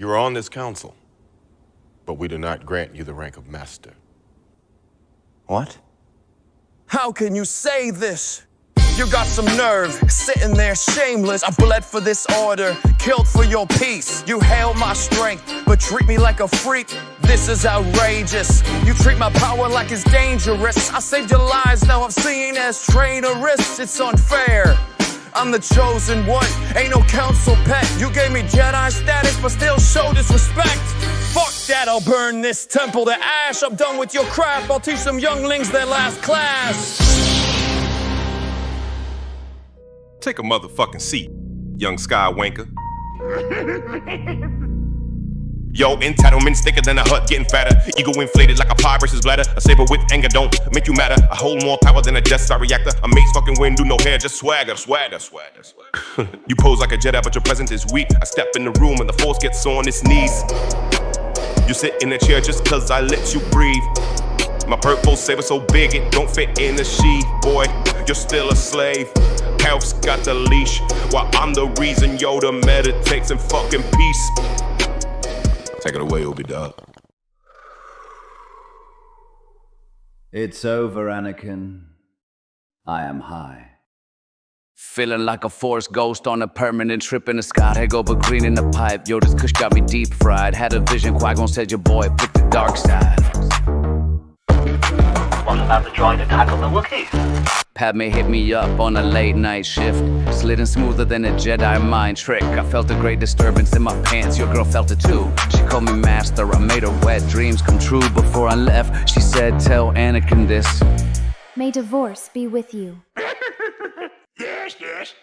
You are on this council, but we do not grant you the rank of master. What? How can you say this? You got some nerve, sitting there shameless. I bled for this order, killed for your peace. You hail my strength, but treat me like a freak. This is outrageous. You treat my power like it's dangerous. I saved your lives, now I'm seen as traitorous. It's unfair. I'm the chosen one, ain't no council pet. You gave me Jedi status, but still show disrespect. Fuck that, I'll burn this temple to ash. I'm done with your crap, I'll teach some younglings their last class. Take a motherfucking seat, young skywanker. Yo, entitlement thicker than a hut getting fatter. Ego inflated like a pie versus bladder. A saber with anger don't make you matter. I hold more power than a Death Star reactor. A mace fucking wind, do no hair, just swagger. You pose like a Jedi, but your presence is weak. I step in the room and the force gets on its knees. You sit in a chair just cause I let you breathe. My purple saber so big it don't fit in the sheath. Boy, you're still a slave. Health's got the leash, while I'm the reason Yoda meditates in fucking peace. Take it away, Obi-Dog. It's over, Anakin. I am high. Feeling like a force ghost on a permanent trip in the sky. Head over green in the pipe. Yo, this kush got me deep fried. Had a vision, Qui-Gon said your boy pick the dark side. What about the droid to tackle the Wookiees? Padme hit me up on a late night shift. Sliding smoother than a Jedi mind trick. I felt a great disturbance in my pants. Your girl felt it too. She called me master. I made her wet dreams come true. Before I left, she said, tell Anakin this. May divorce be with you. Yes, yes.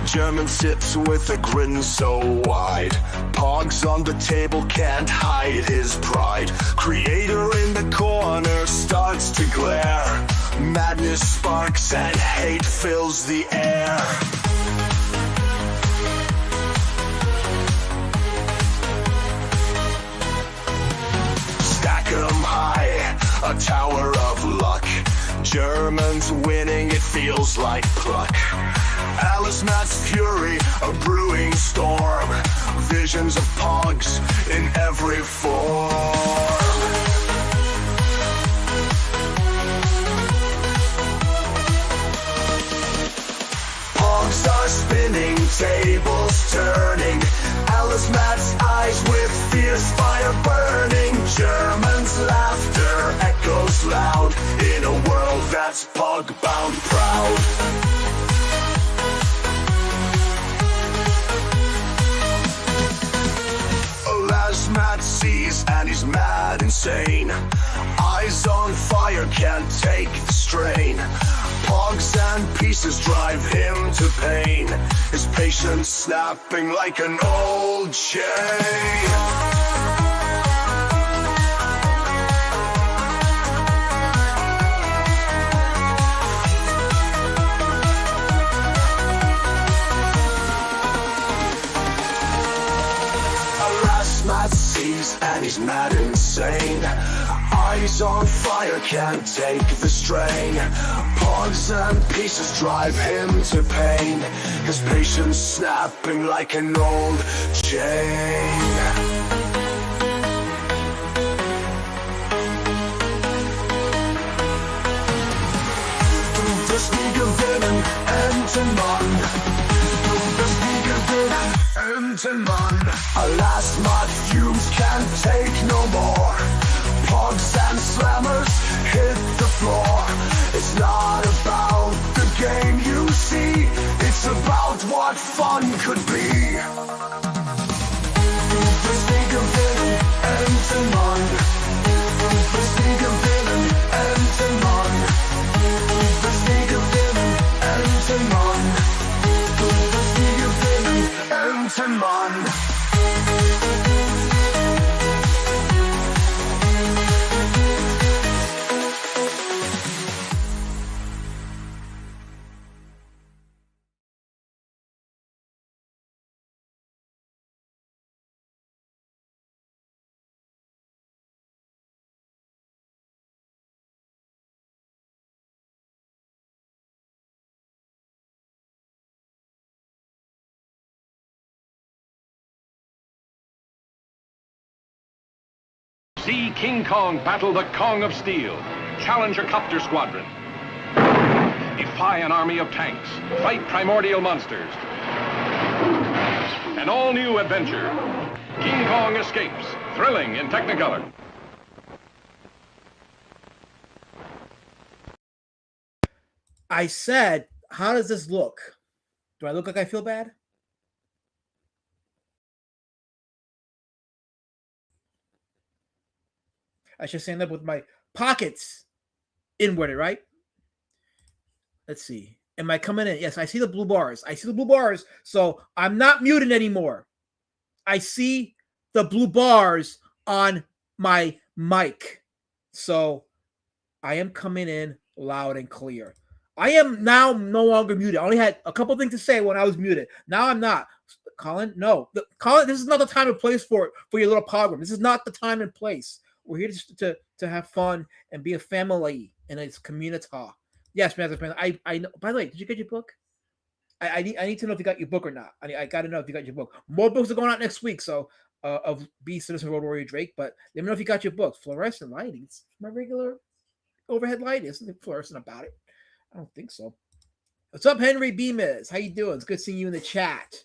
German sips with a grin so wide. Pogs on the table can't hide his pride. Creator in the corner starts to glare. Madness sparks and hate fills the air. Stack 'em high, a tower of luck. Germans winning, it feels like pluck. Alice Matt's fury, a brewing storm. Visions of pogs in every form. Pogs are spinning, tables turning. Alice Matt's eyes with fierce fire burning. Germans' laughter echoes loud in a world that's pog-bound proud. Matt sees and he's mad insane. Eyes on fire, can't take the strain. Pogs and pieces drive him to pain. His patience snapping like an old chain. And he's mad insane. Eyes on fire, can't take the strain. Pogs and pieces drive him to pain. His patience snapping like an old chain. Du bist nie gewinnen, Entenmann. Du bist nie gewinnen, Entenmann. Alas, my fumes can't take no more. Pogs and slammers hit the floor. It's not about the game you see. It's about what fun could be. Du bist nie gewinnen, Entenmann. Du bist nie gewinnen, Entenmann. Du bist nie gewinnen, Entenmann. Du bist nie gewinnen, Entenmann. See King Kong battle the Kong of Steel. Challenge a copter squadron. Defy an army of tanks. Fight primordial monsters. An all-new adventure. King Kong escapes. Thrilling in Technicolor. I said, how does this look? Do I look like I feel bad? I should stand up with my pockets inwarded, right? Let's see. Am I coming in? Yes, I see the blue bars. I see the blue bars. So I'm not muted anymore. I see the blue bars on my mic. So I am coming in loud and clear. I am now no longer muted. I only had a couple things to say when I was muted. Now I'm not. Colin, no. Colin, this is not the time and place for your little program. This is not the time and place. We're here to have fun and be a family and it's community. Yes, man. I know. By the way, did you get your book? I need to know if you got your book or not. I got to know if you got your book. More books are going out next week. So of B Citizen Road Warrior Drake. But let me know if you got your book. Fluorescent lighting. It's my regular overhead light. Isn't fluorescent about it? I don't think so. What's up, Henry Bemis? How you doing? It's good seeing you in the chat.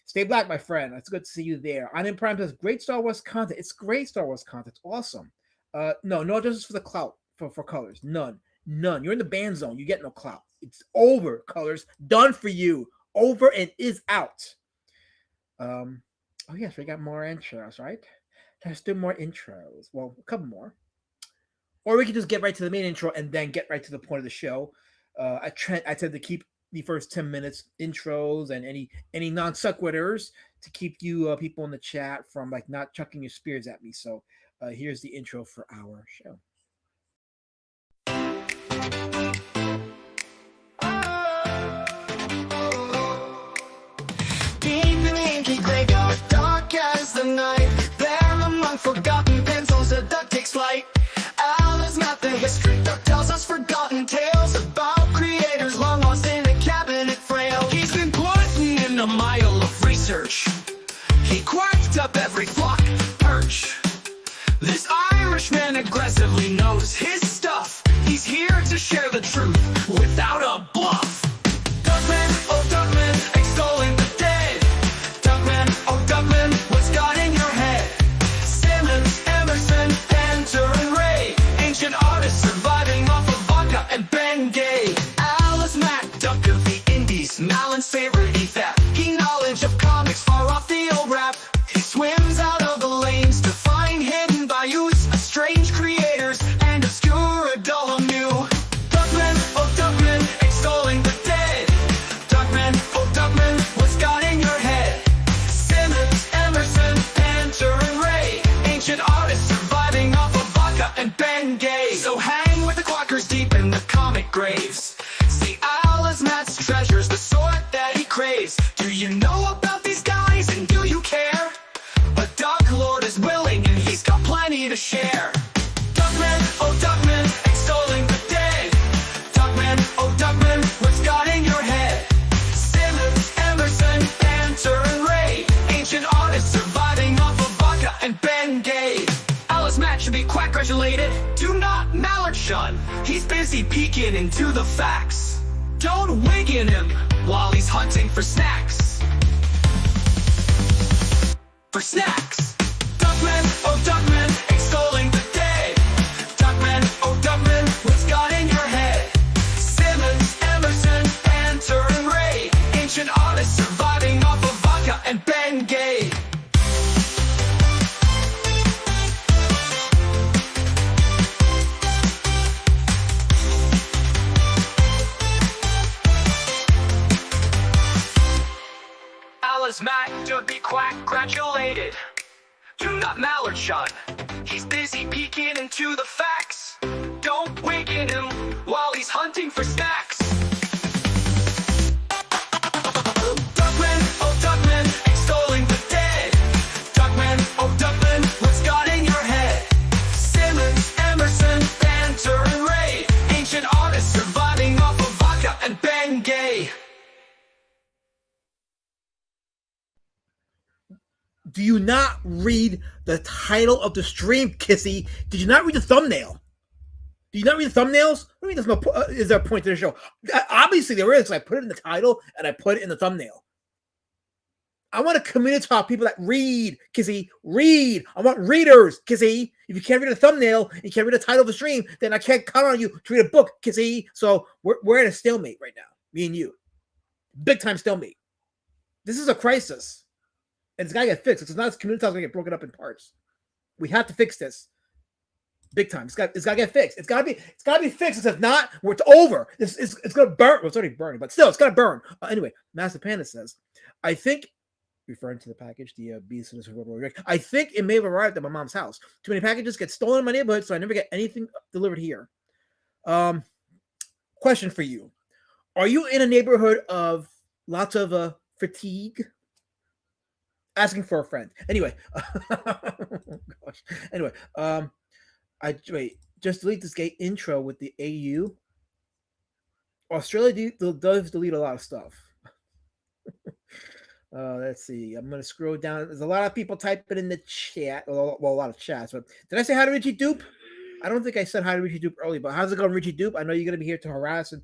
Stay black, my friend. It's good to see you there. On in Prime says great Star Wars content. It's great Star Wars content. It's awesome. No justice for the clout for colors. None. You're in the ban zone. You get no clout. It's over, colors. Done for you. Over and is out. Oh yes, we got more intros, right? Let's do more intros. Well, a couple more. Or we can just get right to the main intro and then get right to the point of the show. I tend to keep the first 10 minutes intros and any non sequiturs to keep you people in the chat from like not chucking your spears at me. So here's the intro for our show. Deep in the inky graveyard, dark as the night, there among forgotten pencils, a duck takes flight. Alice not the history duck tells us forgotten tales about creators long lost in a cabinet frail. He's been putting in a mile of research. He quacked up every flock perch. This Irishman aggressively knows his stuff. He's here to share the truth without a bluff. Duckman, oh Duckman, extolling the dead. Duckman, oh Duckman, what's got in your head? Simmons, Emerson, Panther, and Ray, ancient artists surviving off of vodka and Bengay. Alice Mack, duck of the Indies, Malin's favorite ethap. He knowledge of comics far off the old rap. He swims out of the lanes to find hidden bayous, strange creators, and obscure adult new. Duckman, oh Duckman, extolling the dead. Duckman, oh Duckman, what's got in your head? Simmons, Emerson, Panther, and Ray, ancient artists surviving off of vodka and Bengay. So hang with the quackers deep in the comic graves. See Alice Matt's treasures, the sort that he craves. Do you know about these guys and do you care? A Duck Lord is willing and he's got plenty to share. Duckman, oh Duckman, extolling the dead. Duckman, oh Duckman, what's got in your head? Simmons, Emerson, Panther, and Ray, ancient artists surviving off of vodka and Bengay. Alice Matt should be quack congratulated. Do not mallard shun. He's busy peeking into the facts. Don't wig in him while he's hunting for snacks. For snacks. Duckman, oh Duckman, extolling the dead. Duckman, oh Duckman, what's got in your head? Simmons, Emerson, Panther, and Ray, ancient artists surviving off of vodka and Bengay. Alice Mack to be quack gratulated. Do not mallard shun. He's busy peeking into the facts. Don't wig in him while he's hunting for snacks. Duckman, oh Duckman, extolling the dead. Duckman, oh Duckman, what's got in your head? Simmons, Emerson, Panther, and Ray, ancient artists surviving off of vodka and Bengay. Do you not read the title of the stream, Kissy? Did you not read the thumbnail? Do you not read the thumbnails? I mean, there's no is there a point to the show? Obviously, there is. I put it in the title and I put it in the thumbnail. I want a community of people that read, Kissy. Read. I want readers, Kissy. If you can't read the thumbnail, you can't read the title of the stream, then I can't count on you to read a book, Kissy. So we're at a stalemate right now, me and you. Big time stalemate. This is a crisis. And it's got to get fixed. It's not this community house going to get broken up in parts. We have to fix this. Big time. It's got to get fixed. It's got to be fixed. If not, it's over. It's going to burn. Well, it's already burning, but still, it's going to burn. Anyway, Master Panda says, I think, referring to the package, the Beast and the I think it may have arrived at my mom's house. Too many packages get stolen in my neighborhood, so I never get anything delivered here. Question for you. Are you in a neighborhood of lots of fatigue? Asking for a friend. Anyway. Gosh. Anyway, just delete this gay intro with the AU. Australia does delete a lot of stuff. Let's see. I'm going to scroll down. There's a lot of people typing in the chat. Well, a lot of chats. But did I say hi to Richie Dupe? I don't think I said hi to Richie Dupe earlier, but how's it going, Richie Dupe? I know you're going to be here to harass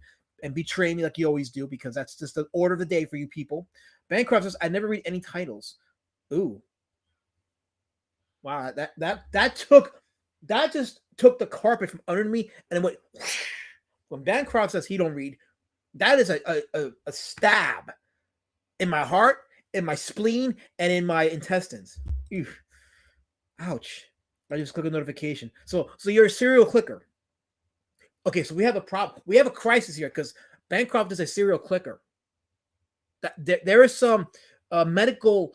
and betray me like you always do, because that's just the order of the day for you people. Bancroft says, I never read any titles. Ooh. Wow, that just took the carpet from under me and it went. When Bancroft says he don't read, that is a stab in my heart, in my spleen, and in my intestines. Ew. Ouch. I just clicked a notification. So you're a serial clicker. Okay, so we have a problem. We have a crisis here because Bancroft is a serial clicker. There is some medical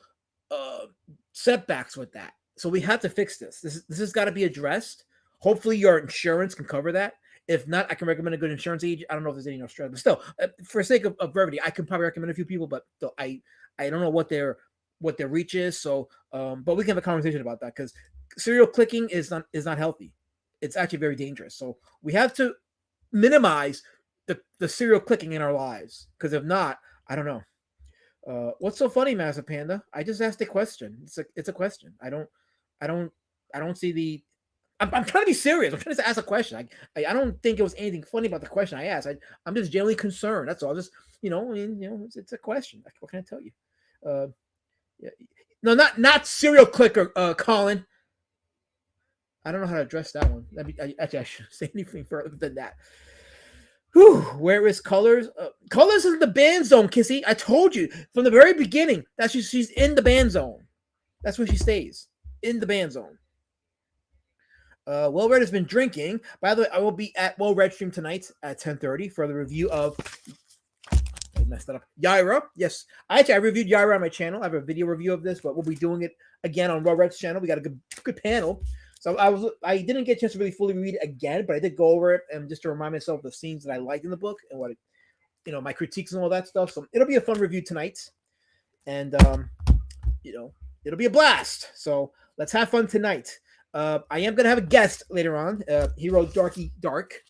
setbacks with that. So we have to fix this. This has got to be addressed. Hopefully your insurance can cover that. If not, I can recommend a good insurance agent. I don't know if there's any in Australia, but still, for sake of brevity, I can probably recommend a few people, but still, I don't know what their reach is. So, but we can have a conversation about that because serial clicking is not healthy. It's actually very dangerous. So we have to minimize the serial clicking in our lives, because if not, I don't know. What's so funny, Master Panda? I just asked a question. It's a question. I don't see the. I'm trying to be serious. I'm trying to ask a question. I don't think it was anything funny about the question I asked. I'm just genuinely concerned. That's all. Just it's a question. What can I tell you? Yeah. No, not serial clicker, Colin. I don't know how to address that one. I shouldn't say anything further than that. Whew, where is Colors? Colors is in the band zone, Kissy. I told you from the very beginning that she's in the band zone. That's where she stays, in the band zone. Well Red has been drinking. By the way, I will be at Well Red stream tonight at 10:30 for the review of. I messed that up. Yaira. Yes, I reviewed Yaira on my channel. I have a video review of this, but we'll be doing it again on Well Red's channel. We got a good panel. So I didn't get a chance to really fully read it again, but I did go over it and just to remind myself of the scenes that I liked in the book and what my critiques and all that stuff. So it'll be a fun review tonight, and it'll be a blast. So let's have fun tonight. I am gonna have a guest later on. He wrote Darky Dark.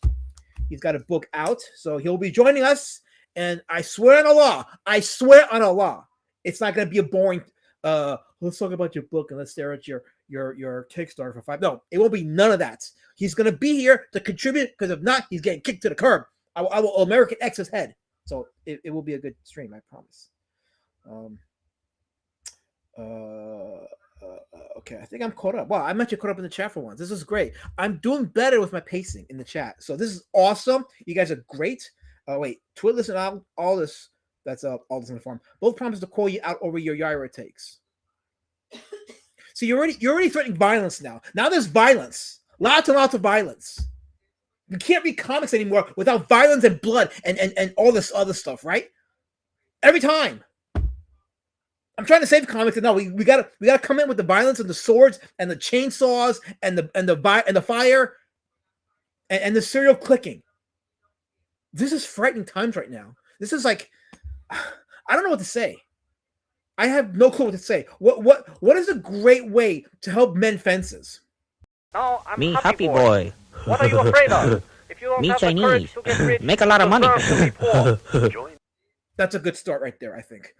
He's got a book out, so he'll be joining us. And I swear on Allah, it's not gonna be a boring. Let's talk about your book and let's stare at your Kickstarter for $5. No, it won't be none of that. He's gonna be here to contribute, because if not, he's getting kicked to the curb. I will American X his head. So it will be a good stream, I promise. Okay, I think I'm caught up. Wow, I'm actually caught up in the chat for once. This is great. I'm doing better with my pacing in the chat. So this is awesome. You guys are great. Wait, Twitless and all this. That's all this in the form. Both promise to call you out over your Yaira takes. So you're already threatening violence now. Now there's violence. Lots and lots of violence. You can't read comics anymore without violence and blood and all this other stuff, right? Every time. I'm trying to save comics, and no, we gotta come in with the violence and the swords and the chainsaws and the fire and the serial clicking. This is frightening times right now. This is like, I don't know what to say. I have no clue what to say. What is a great way to help mend fences? No, I'm me happy boy. What are you afraid of? If you don't me have Chinese. The courage to get rich, make a lot of money. That's a good start right there, I think.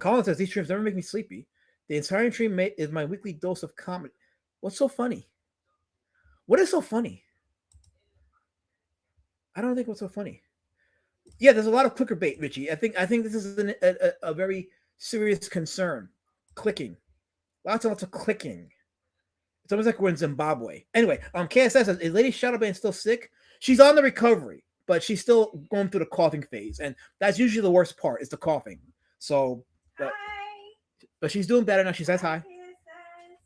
Colin says these streams never make me sleepy. The entire stream is my weekly dose of comedy. What's so funny? What is so funny? I don't think what's so funny. Yeah, there's a lot of clicker bait, Richie. I think this is a very serious concern. Clicking, lots and lots of clicking. It's almost like we're in Zimbabwe. Anyway, KSS says, is Lady Shadowbane still sick? She's on the recovery, but she's still going through the coughing phase, and that's usually the worst part is the coughing. So, but she's doing better now. She says hi.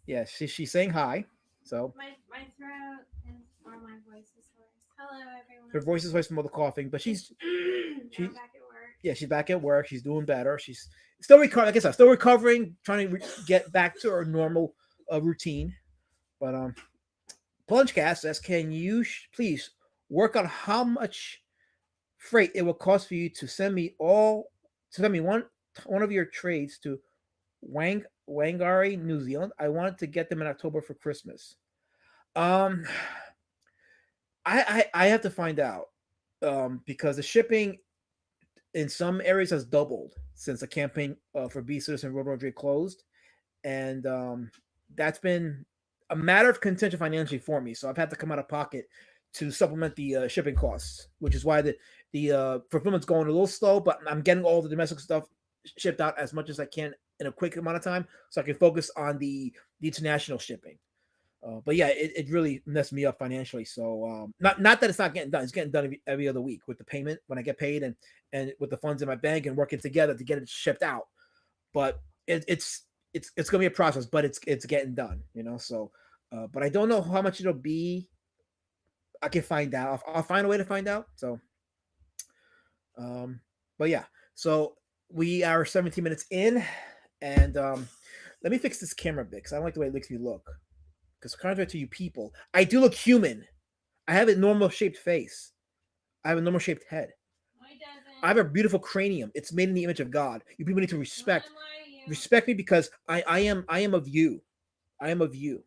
Yeah, she's saying hi. So my throat or my voice is hoarse. Hello, everyone. Her voice is hoarse from all the coughing, but she's back at work. Yeah, she's back at work. She's doing better. She's still recovering. Like I said, still recovering, trying to get back to her normal routine. But Plungecast says, can you please work on how much freight it will cost for you to send me one of your trades to Wangari, New Zealand? I wanted to get them in October for Christmas. I have to find out because the shipping in some areas has doubled since the campaign for B-Citizen and Road Rage closed, and that's been a matter of contention financially for me. So I've had to come out of pocket to supplement the shipping costs, which is why the fulfillment's going a little slow. But I'm getting all the domestic stuff shipped out as much as I can in a quick amount of time, so I can focus on the international shipping. But yeah, it really messed me up financially. So not that it's not getting done; it's getting done every other week with the payment when I get paid, and with the funds in my bank and working together to get it shipped out. But it's gonna be a process, but it's getting done, you know. So, but I don't know how much it'll be. I can find out. I'll find a way to find out. So, but yeah. So we are 17 minutes in, and let me fix this camera bit because I don't like the way it makes me look. Because contrary to you people, I do look human. I have a normal shaped face. I have a normal shaped head. No, he doesn't. I have a beautiful cranium. It's made in the image of God. You people need to respect me because I am of you. I am of you.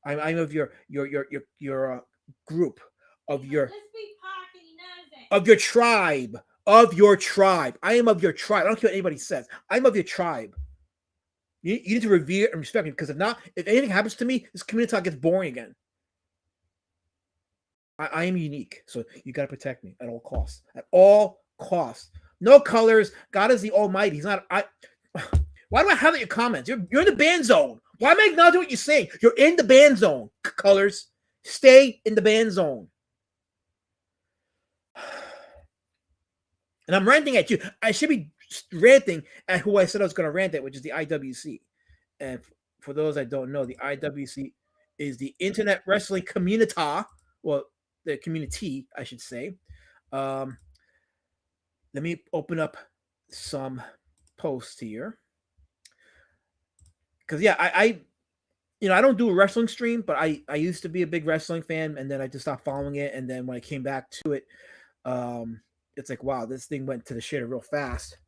I'm of your group, of your tribe, of your tribe. I am of your tribe. I don't care what anybody says. I'm of your tribe. You need to revere and respect me because if not, if anything happens to me, this community talk gets boring again. I am unique, so you got to protect me at all costs. At all costs. No colors. God is the Almighty. He's not. Why do I have that in your comments? You're in the ban zone. Why am I acknowledging what you're saying? You're in the ban zone. Colors. Stay in the ban zone. And I'm ranting at you. I should be ranting at who I said I was going to rant at, which is the IWC. And for those that don't know, the IWC is the Internet Wrestling Community. Well, the community, I should say. Let me open up some posts here. Because, yeah, I don't do a wrestling stream, but I used to be a big wrestling fan, and then I just stopped following it. And then when I came back to it, it's like, wow, this thing went to the shitter real fast.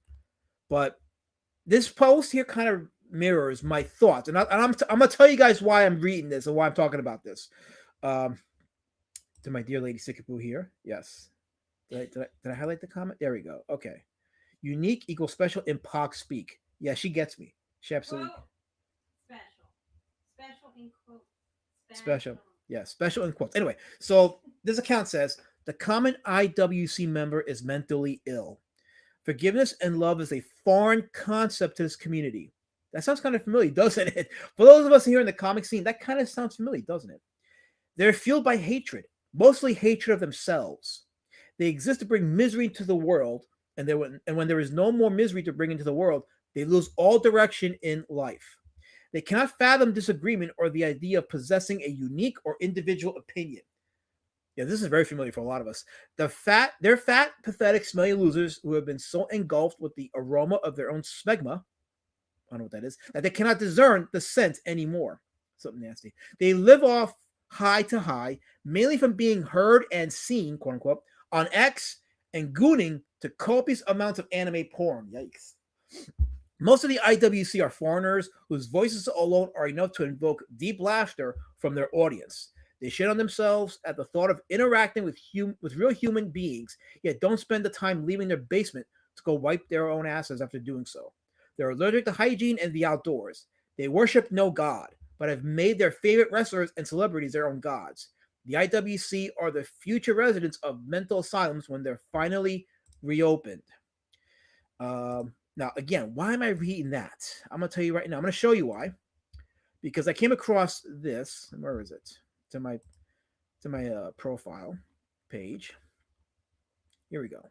But this post here kind of mirrors my thoughts. And I'm going to tell you guys why I'm reading this and why I'm talking about this. To my dear lady Sikapoo here. Yes. Did I highlight the comment? There we go. Okay. Unique equals special in POC speak. Yeah, she gets me. She absolutely. Special in quotes. Special. Yeah, special in quotes. Anyway, so this account says the common IWC member is mentally ill. Forgiveness and love is a foreign concept to this community. That sounds kind of familiar, doesn't it? For those of us here in the comic scene, that kind of sounds familiar, doesn't it? They're fueled by hatred, mostly hatred of themselves. They exist to bring misery into the world, and when there is no more misery to bring into the world, they lose all direction in life. They cannot fathom disagreement or the idea of possessing a unique or individual opinion. Yeah, this is very familiar for a lot of us. They're fat, pathetic, smelly losers who have been so engulfed with the aroma of their own smegma, I don't know what that is, that they cannot discern the scent anymore. Something nasty. They live off high to high, mainly from being heard and seen, quote unquote, on X and gooning to copious amounts of anime porn. Yikes. Most of the IWC are foreigners whose voices alone are enough to invoke deep laughter from their audience. They shit on themselves at the thought of interacting with real human beings, yet don't spend the time leaving their basement to go wipe their own asses after doing so. They're allergic to hygiene and the outdoors. They worship no god, but have made their favorite wrestlers and celebrities their own gods. The IWC are the future residents of mental asylums when they're finally reopened. Now, again, why am I reading that? I'm going to tell you right now. I'm going to show you why. Because I came across this. Where is it? To my profile page. Here we go.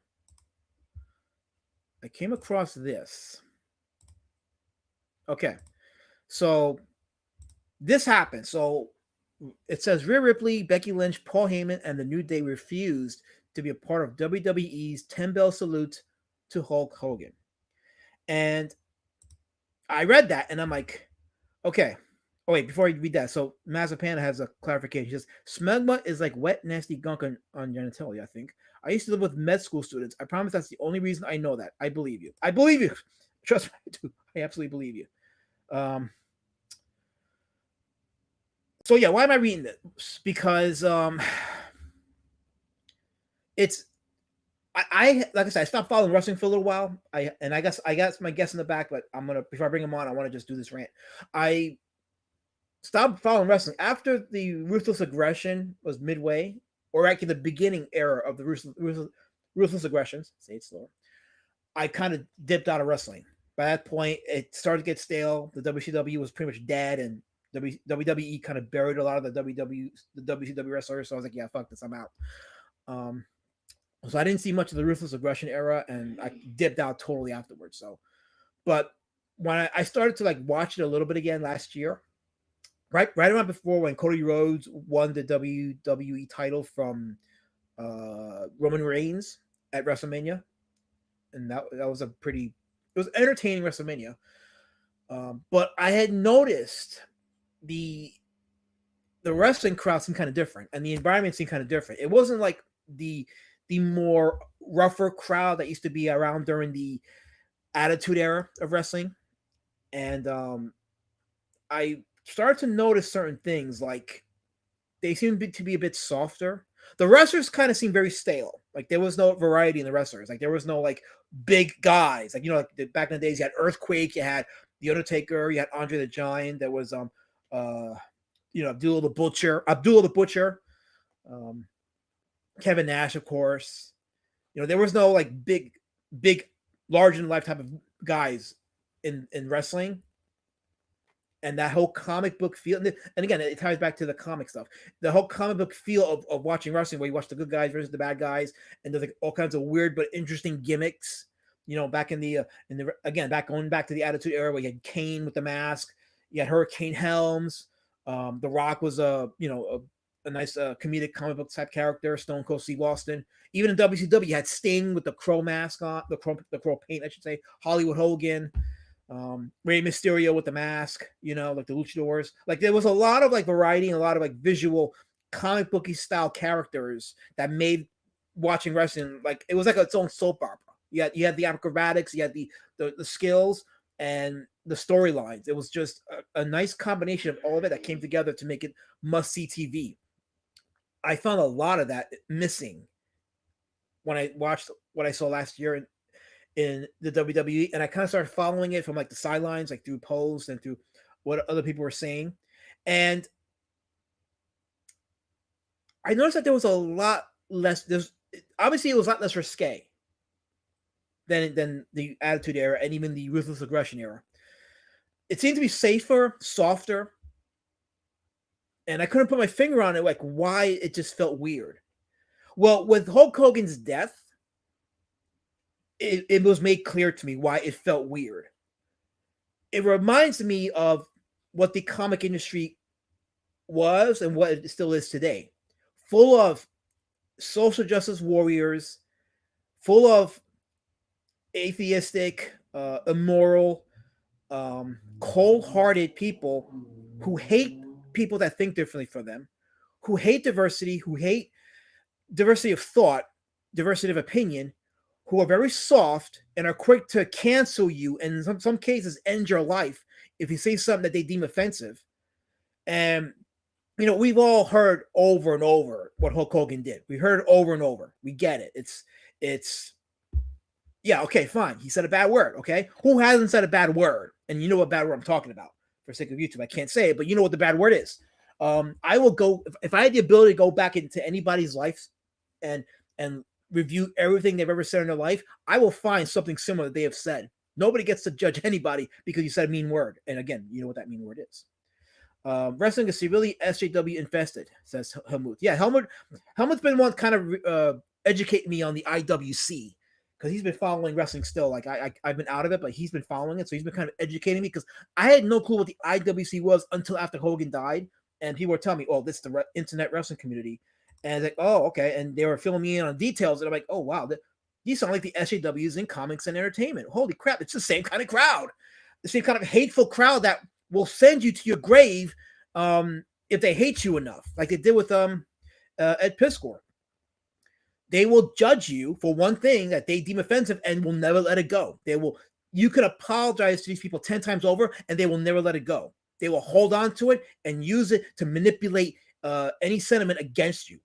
I came across this. Okay. So this happened. So it says Rhea Ripley, Becky Lynch, Paul Heyman, and the New Day refused to be a part of WWE's 10-bell salute to Hulk Hogan. And I read that and I'm like, okay. Oh, wait, before I read that. So Mazepana has a clarification. He says, smegma is like wet, nasty gunk on genitalia, I think. I used to live with med school students. I promise that's the only reason I know that. I believe you. I believe you. Trust me, I do. I absolutely believe you. So yeah, why am I reading this? Because it's I like I said, I stopped following wrestling for a little while. I got my guest in the back, but I'm gonna before I bring him on, I want to just do this rant. I stopped following wrestling after the Ruthless Aggression was midway, or actually the beginning era of the Ruthless Aggressions. Say it slower. I kind of dipped out of wrestling. By that point, it started to get stale. The WCW was pretty much dead, and WWE kind of buried a lot of the WCW wrestlers. So I was like, yeah, fuck this, I'm out. So I didn't see much of the Ruthless Aggression era, and I dipped out totally afterwards. So, but when I started to like watch it a little bit again last year, right around before when Cody Rhodes won the WWE title from Roman Reigns at WrestleMania, and that was it was entertaining WrestleMania. But I had noticed the wrestling crowd seemed kind of different, and the environment seemed kind of different. It wasn't like the more rougher crowd that used to be around during the Attitude Era of wrestling. And I started to notice certain things, like they seemed to be a bit softer. The wrestlers kind of seemed very stale. Like there was no variety in the wrestlers. Like there was no like big guys. Like, you know, like back in the days, you had Earthquake, you had The Undertaker, you had Andre the Giant. There was Abdullah the Butcher, Kevin Nash, of course. You know, there was no like big, larger than life type of guys in wrestling. And that whole comic book feel, and again, it ties back to the comic stuff. The whole comic book feel of watching wrestling, where you watch the good guys versus the bad guys, and there's like all kinds of weird but interesting gimmicks. You know, back going back to the Attitude Era, where you had Kane with the mask, you had Hurricane Helms. The Rock was a nice comedic comic book type character. Stone Cold Steve Austin. Even in WCW, you had Sting with the crow mask on, the crow paint, I should say. Hollywood Hogan. Rey Mysterio with the mask, you know, like the luchadors. Like there was a lot of like variety and a lot of like visual comic booky style characters that made watching wrestling like it was like its own soap opera. You had the acrobatics, you had the skills and the storylines. It was just a nice combination of all of it that came together to make it must see TV. I found a lot of that missing when I watched what I saw last year in the WWE, and I kind of started following it from like the sidelines, like through posts and through what other people were saying. And I noticed that there was a lot less, obviously it was a lot less risque than the Attitude Era and even the Ruthless Aggression era. It seemed to be safer, softer, and I couldn't put my finger on it, like why it just felt weird. Well, with Hulk Hogan's death, it was made clear to me why it felt weird. It reminds me of what the comic industry was and what it still is today. Full of social justice warriors, full of atheistic, immoral, cold-hearted people who hate people that think differently from them, who hate diversity, who hate diversity of thought, diversity of opinion, who are very soft and are quick to cancel you and in some cases end your life if you say something that they deem offensive. And, you know, we've all heard over and over what Hulk Hogan did. We heard it over and over. We get it. Yeah, okay, fine. He said a bad word. Okay, who hasn't said a bad word? And you know what bad word I'm talking about. For sake of YouTube, I can't say it, but you know what the bad word is. I will go if I had the ability to go back into anybody's life and review everything they've ever said in their life. I will find something similar that they have said. Nobody gets to judge anybody because you said a mean word. And again, you know what that mean word is. Wrestling is severely SJW infested, says Helmut. Yeah, Helmut's been one kind of educate me on the IWC because he's been following wrestling still. Like I've been out of it, but he's been following it, so he's been kind of educating me because I had no clue what the IWC was until after Hogan died, and people were telling me, "Oh, this is the internet wrestling community," and like, "Oh, okay," and they were filling me in on details, and I'm like, "Oh, wow, these sound like the SJWs in comics and entertainment. Holy crap, it's the same kind of crowd, the same kind of hateful crowd that will send you to your grave if they hate you enough, like they did with Ed Piskor. They will judge you for one thing that they deem offensive and will never let it go. You can apologize to these people 10 times over and they will never let it go. They will hold on to it and use it to manipulate any sentiment against you.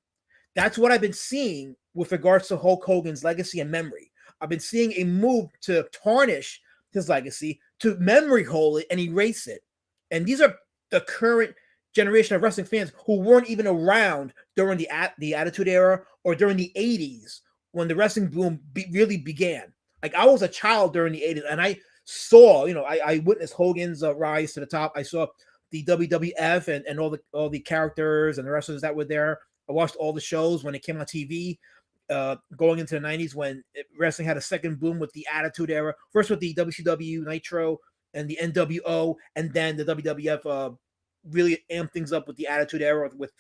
That's what I've been seeing with regards to Hulk Hogan's legacy and memory. I've been seeing a move to tarnish his legacy, to memory hole it and erase it. And these are the current generation of wrestling fans who weren't even around during the Attitude Era or during the 80s when the wrestling boom really began. Like I was a child during the 80s and I saw, I witnessed Hogan's rise to the top. I saw the WWF and all the characters and the wrestlers that were there. I watched all the shows when it came on TV going into the 90s when wrestling had a second boom with the Attitude Era. First with the WCW, Nitro, and the NWO, and then the WWF really amped things up with the Attitude Era with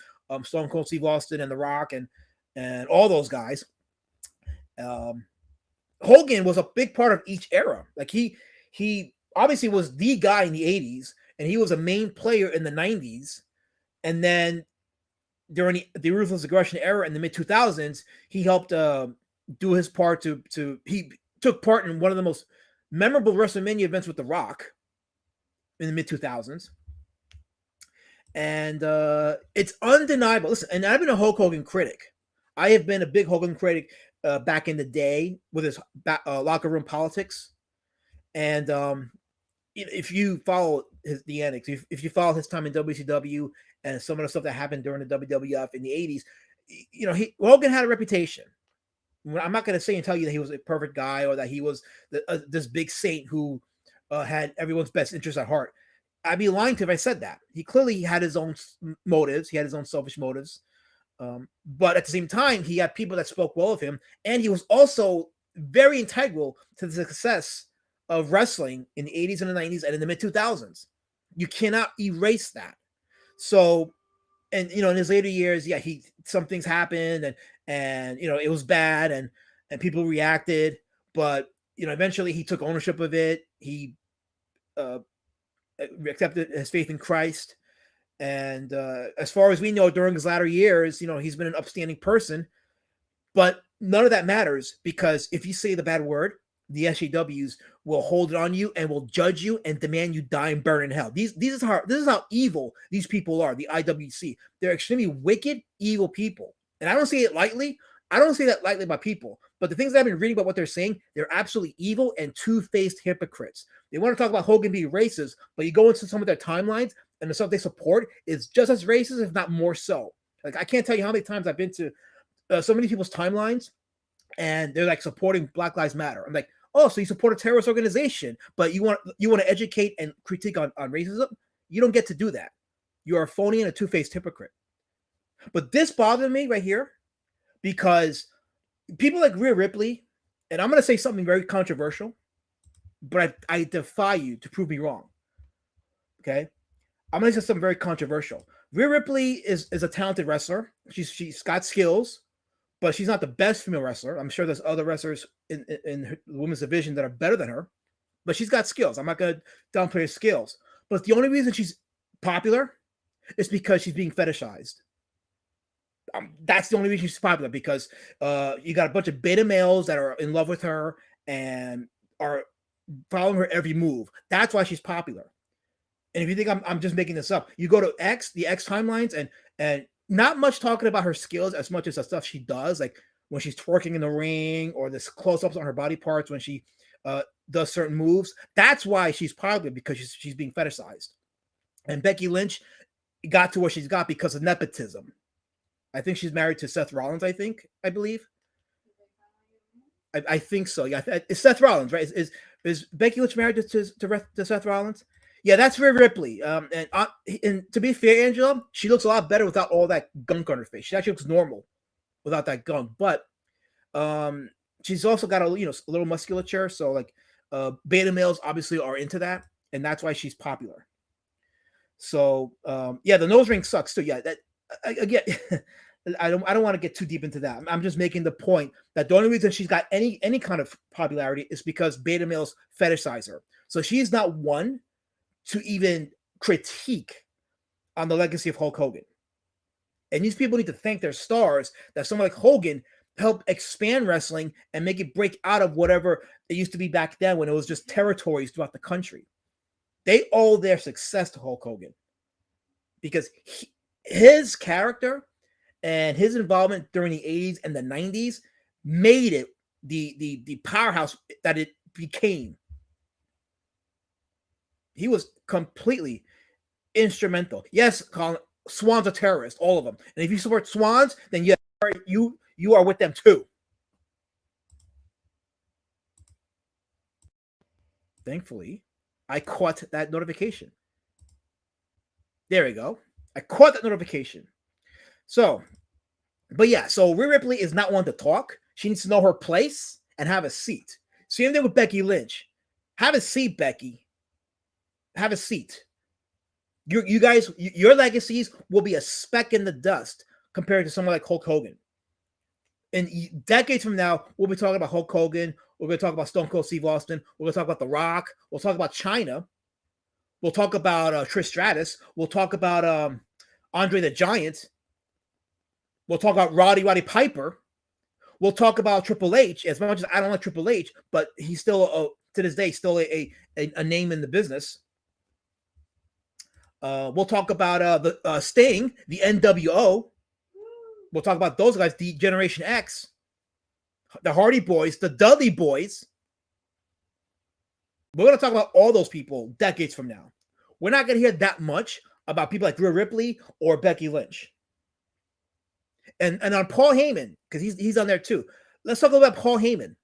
Stone Cold Steve Austin and The Rock and all those guys. Hogan was a big part of each era. Like he obviously was the guy in the 80s, and he was a main player in the 90s. And then during the Ruthless Aggression era in the mid 2000s, he helped do his part he took part in one of the most memorable WrestleMania events with The Rock in the mid 2000s. And it's undeniable. Listen, and I've been a Hulk Hogan critic. I have been a big Hogan critic back in the day with his locker room politics. And if you follow the antics, if you follow his time in WCW and some of the stuff that happened during the WWF in the 80s, Hogan had a reputation. I'm not going to say and tell you that he was a perfect guy or that he was this big saint who had everyone's best interest at heart. I'd be lying to if I said that. He clearly had his own motives. He had his own selfish motives. But at the same time, he had people that spoke well of him. And he was also very integral to the success of wrestling in the 80s and the 90s and in the mid 2000s. You cannot erase that. So, and, in his later years, yeah, some things happened and it was bad and people reacted, but, eventually he took ownership of it. He, accepted his faith in Christ. And as far as we know, during his latter years, he's been an upstanding person. But none of that matters because if you say the bad word, the SJWs will hold it on you and will judge you and demand you die and burn in hell. This is how evil these people are, the IWC. They're extremely wicked, evil people. And I don't say it lightly. I don't say that lightly about people. But the things that I've been reading about what they're saying, they're absolutely evil and two-faced hypocrites. They want to talk about Hogan being racist, but you go into some of their timelines and the stuff they support is just as racist, if not more so. Like, I can't tell you how many times I've been to so many people's timelines and they're like supporting Black Lives Matter. I'm like, oh, so you support a terrorist organization, but you want to educate and critique on racism? You don't get to do that. You are a phony and a two-faced hypocrite. But this bothered me right here because people like Rhea Ripley, and I'm going to say something very controversial, but I defy you to prove me wrong. Okay? I'm going to say something very controversial. Rhea Ripley is a talented wrestler. She's got skills, but she's not the best female wrestler. I'm sure there's other wrestlers in the women's division that are better than her, but she's got skills. I'm not going to downplay her skills. But the only reason she's popular is because she's being fetishized. That's the only reason she's popular, because you got a bunch of beta males that are in love with her and are following her every move. That's why she's popular. And if you think I'm just making this up, you go to the X timelines, and not much talking about her skills as much as the stuff she does. Like when she's twerking in the ring, or this close-ups on her body parts when she does certain moves. That's why she's popular, because she's being fetishized. And Becky Lynch got to where she's got because of nepotism. I think she's married to Seth Rollins. I believe. I think so. Yeah, it's Seth Rollins, right? Is Becky Lynch married to Seth Rollins? Yeah, that's Rhea Ripley. And to be fair, Angela, she looks a lot better without all that gunk on her face. She actually looks normal without that gunk. But she's also got a little musculature. So like beta males obviously are into that, and that's why she's popular. So yeah, the nose ring sucks too. Yeah, that again, I don't want to get too deep into that. I'm just making the point that the only reason she's got any kind of popularity is because beta males fetishize her. So she's not one to even critique on the legacy of Hulk Hogan. And these people need to thank their stars that someone like Hogan helped expand wrestling and make it break out of whatever it used to be back then when it was just territories throughout the country. They owe their success to Hulk Hogan because his character and his involvement during the 80s and the 90s made it the powerhouse that it became. He was completely instrumental. Yes, Colin, Swans are terrorists, all of them. And if you support Swans, then you are with them too. Thankfully, I caught that notification. There we go. I caught that notification. So, but yeah, so Rhea Ripley is not one to talk. She needs to know her place and have a seat. Same thing with Becky Lynch. Have a seat, Becky. Have a seat. You guys, your legacies will be a speck in the dust compared to someone like Hulk Hogan. And decades from now, we'll be talking about Hulk Hogan. We're going to talk about Stone Cold Steve Austin. We're going to talk about The Rock. We'll talk about China. We'll talk about Trish Stratus. We'll talk about Andre the Giant. We'll talk about Roddy Piper. We'll talk about Triple H. As much as I don't like Triple H, but he's still, to this day, still a name in the business. We'll talk about the Sting, the NWO. We'll talk about those guys, the Generation X, the Hardy Boys, the Dudley Boys. We're going to talk about all those people decades from now. We're not going to hear that much about people like Rhea Ripley or Becky Lynch. And on Paul Heyman, because he's on there too. Let's talk about Paul Heyman.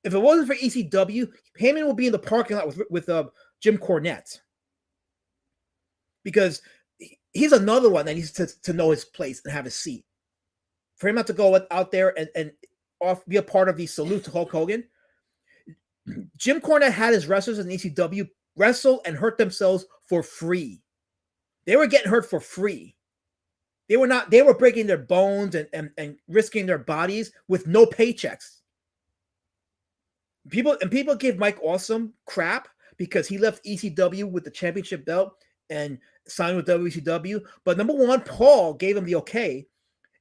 If it wasn't for ECW, Heyman will be in the parking lot with Jim Cornette. Because he's another one that needs to know his place and have a seat. For him not to go out there and be a part of the salute to Hulk Hogan. Jim Cornette had his wrestlers in ECW wrestle and hurt themselves for free. They were getting hurt for free. They were breaking their bones and risking their bodies with no paychecks. People give Mike Awesome crap because he left ECW with the championship belt and signed with WCW. But number one, Paul gave him the okay.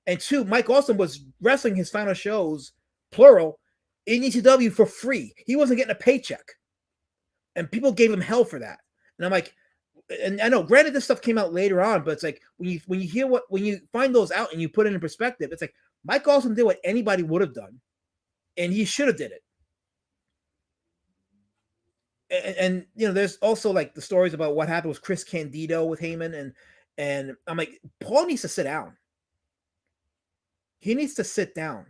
And two, Mike Awesome was wrestling his final shows, plural, in ECW for free. He wasn't getting a paycheck. And people gave him hell for that. And I'm like, and I know, granted, this stuff came out later on, but it's like when you find those out and you put it in perspective, it's like Mike Awesome did what anybody would have done, and he should have did it. And there's also like the stories about what happened with Chris Candido with Heyman, and I'm like, Paul needs to sit down. He needs to sit down.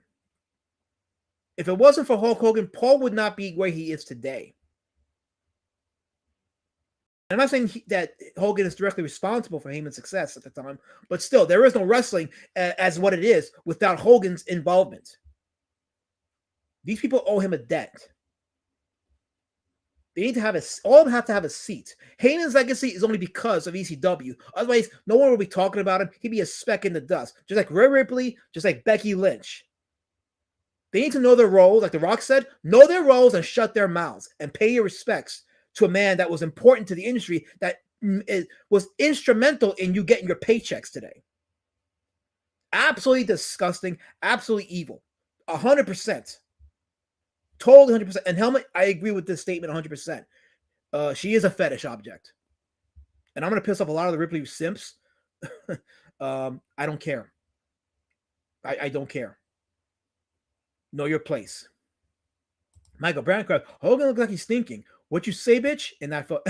If it wasn't for Hulk Hogan, Paul would not be where he is today. I'm not saying that Hogan is directly responsible for Heyman's success at the time, but still, there is no wrestling as what it is without Hogan's involvement. These people owe him a debt. They need to all of them have to have a seat. Heyman's legacy is only because of ECW. Otherwise, no one will be talking about him. He'd be a speck in the dust. Just like Rhea Ripley, just like Becky Lynch. They need to know their roles, like The Rock said, know their roles and shut their mouths and pay your respects to a man that was important to the industry, that was instrumental in you getting your paychecks today. Absolutely disgusting, absolutely evil. 100%. Totally 100%. And Helmet, I agree with this statement 100%. She is a fetish object. And I'm going to piss off a lot of the Ripley simps. I don't care. I don't care. Know your place. Michael Brown cried, Hogan looked like he's thinking. What you say, bitch? And I thought,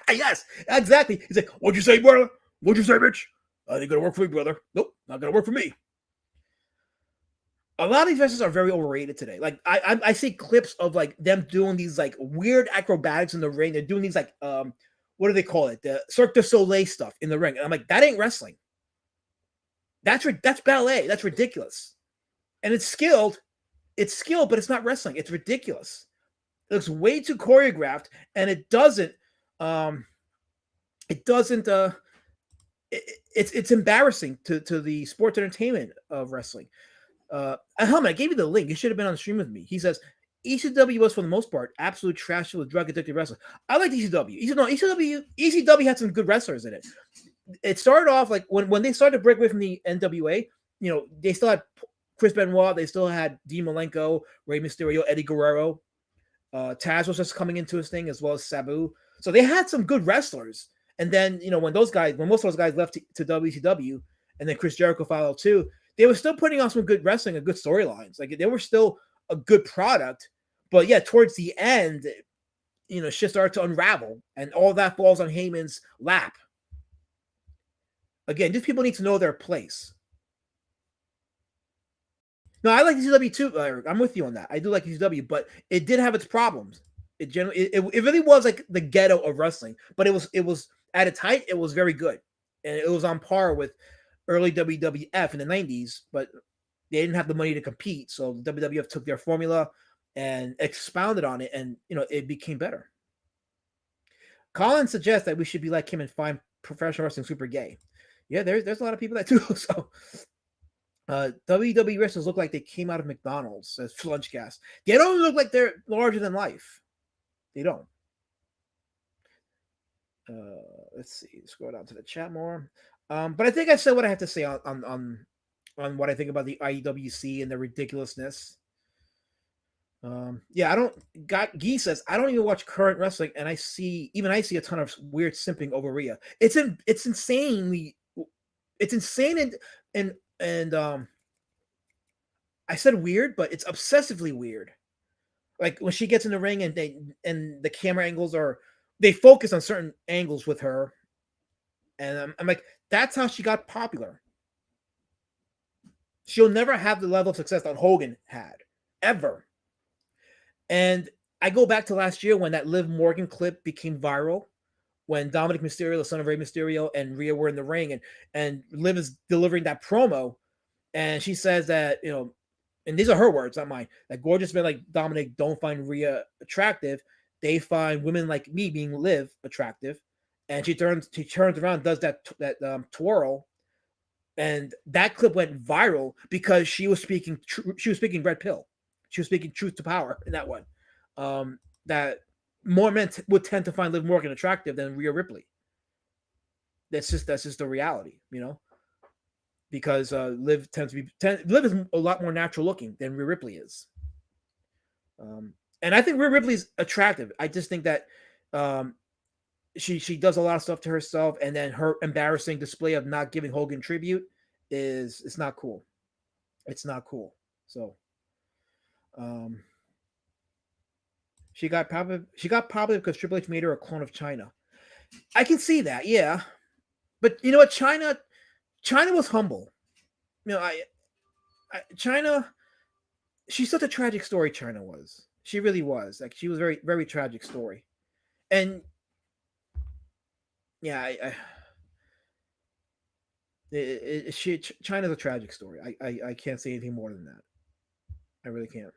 yes, exactly. He's like, what'd you say, brother? What'd you say, bitch? Ain't gonna work for me, brother. Nope, not gonna work for me. A lot of these wrestlers are very overrated today. Like I see clips of like them doing these like weird acrobatics in the ring. They're doing these like what do they call it? The Cirque du Soleil stuff in the ring. And I'm like, that ain't wrestling. That's ballet. That's ridiculous. And it's skilled. It's skilled, but it's not wrestling. It's ridiculous. It looks way too choreographed, and it doesn't. It's embarrassing to the sports entertainment of wrestling. Helmet, I gave you the link. You should have been on the stream with me. He says ECW was for the most part absolute trash with drug addicted wrestling. I like ECW. ECW had some good wrestlers in it. It started off like when they started to break away from the NWA. You know, they still had Chris Benoit. They still had Dean Malenko, Rey Mysterio, Eddie Guerrero. Taz was just coming into his thing, as well as Sabu. So they had some good wrestlers. And then, you know, when most of those guys left to WCW, and then Chris Jericho followed too, they were still putting on some good wrestling and good storylines. Like they were still a good product. But yeah, towards the end, you know, shit started to unravel, and all that falls on Heyman's lap. Again, these people need to know their place. No, I like ECW too, Eric. I'm with you on that. I do like ECW, but it did have its problems. It really was like the ghetto of wrestling, but it was at its height. It was very good, and it was on par with early WWF in the 90s. But they didn't have the money to compete, so WWF took their formula and expounded on it, and you know it became better. Colin suggests that we should be like him and find professional wrestling super gay. Yeah, there's a lot of people that do. So. WWE wrestlers look like they came out of McDonald's, says Flunchcast. They don't look like they're larger than life. They don't. Let's see. Scroll down to the chat more. But I think I said what I have to say on what I think about the IWC and the ridiculousness. Yeah, I don't. Guy says I don't even watch current wrestling, and I see a ton of weird simping over Rhea. It's insane and I said weird, but it's obsessively weird. Like when she gets in the ring and the camera angles they focus on certain angles with her, and I'm like, that's how she got popular. She'll never have the level of success that Hogan had ever. And I go back to last year when that Liv Morgan clip became viral. When Dominic Mysterio, the son of Rey Mysterio, and Rhea were in the ring, and Liv is delivering that promo, and she says that, you know, and these are her words, not mine, that gorgeous men like Dominic don't find Rhea attractive. They find women like me, being Liv, attractive. And she turns around, does that twirl, and that clip went viral because she was speaking red pill. She was speaking truth to power in that one. That more men would tend to find Liv Morgan attractive than Rhea Ripley. That's just the reality, you know, because Liv is a lot more natural looking than Rhea Ripley is. And I think Rhea Ripley is attractive. I just think that she does a lot of stuff to herself, and then her embarrassing display of not giving Hogan tribute it's not cool. It's not cool. So, She got popular because Triple H made her a clone of China. I can see that, yeah. But you know what? China was humble. You know, China, she's such a tragic story, China was. She really was. Like, she was very, very tragic story. And yeah, China's a tragic story. I can't say anything more than that. I really can't.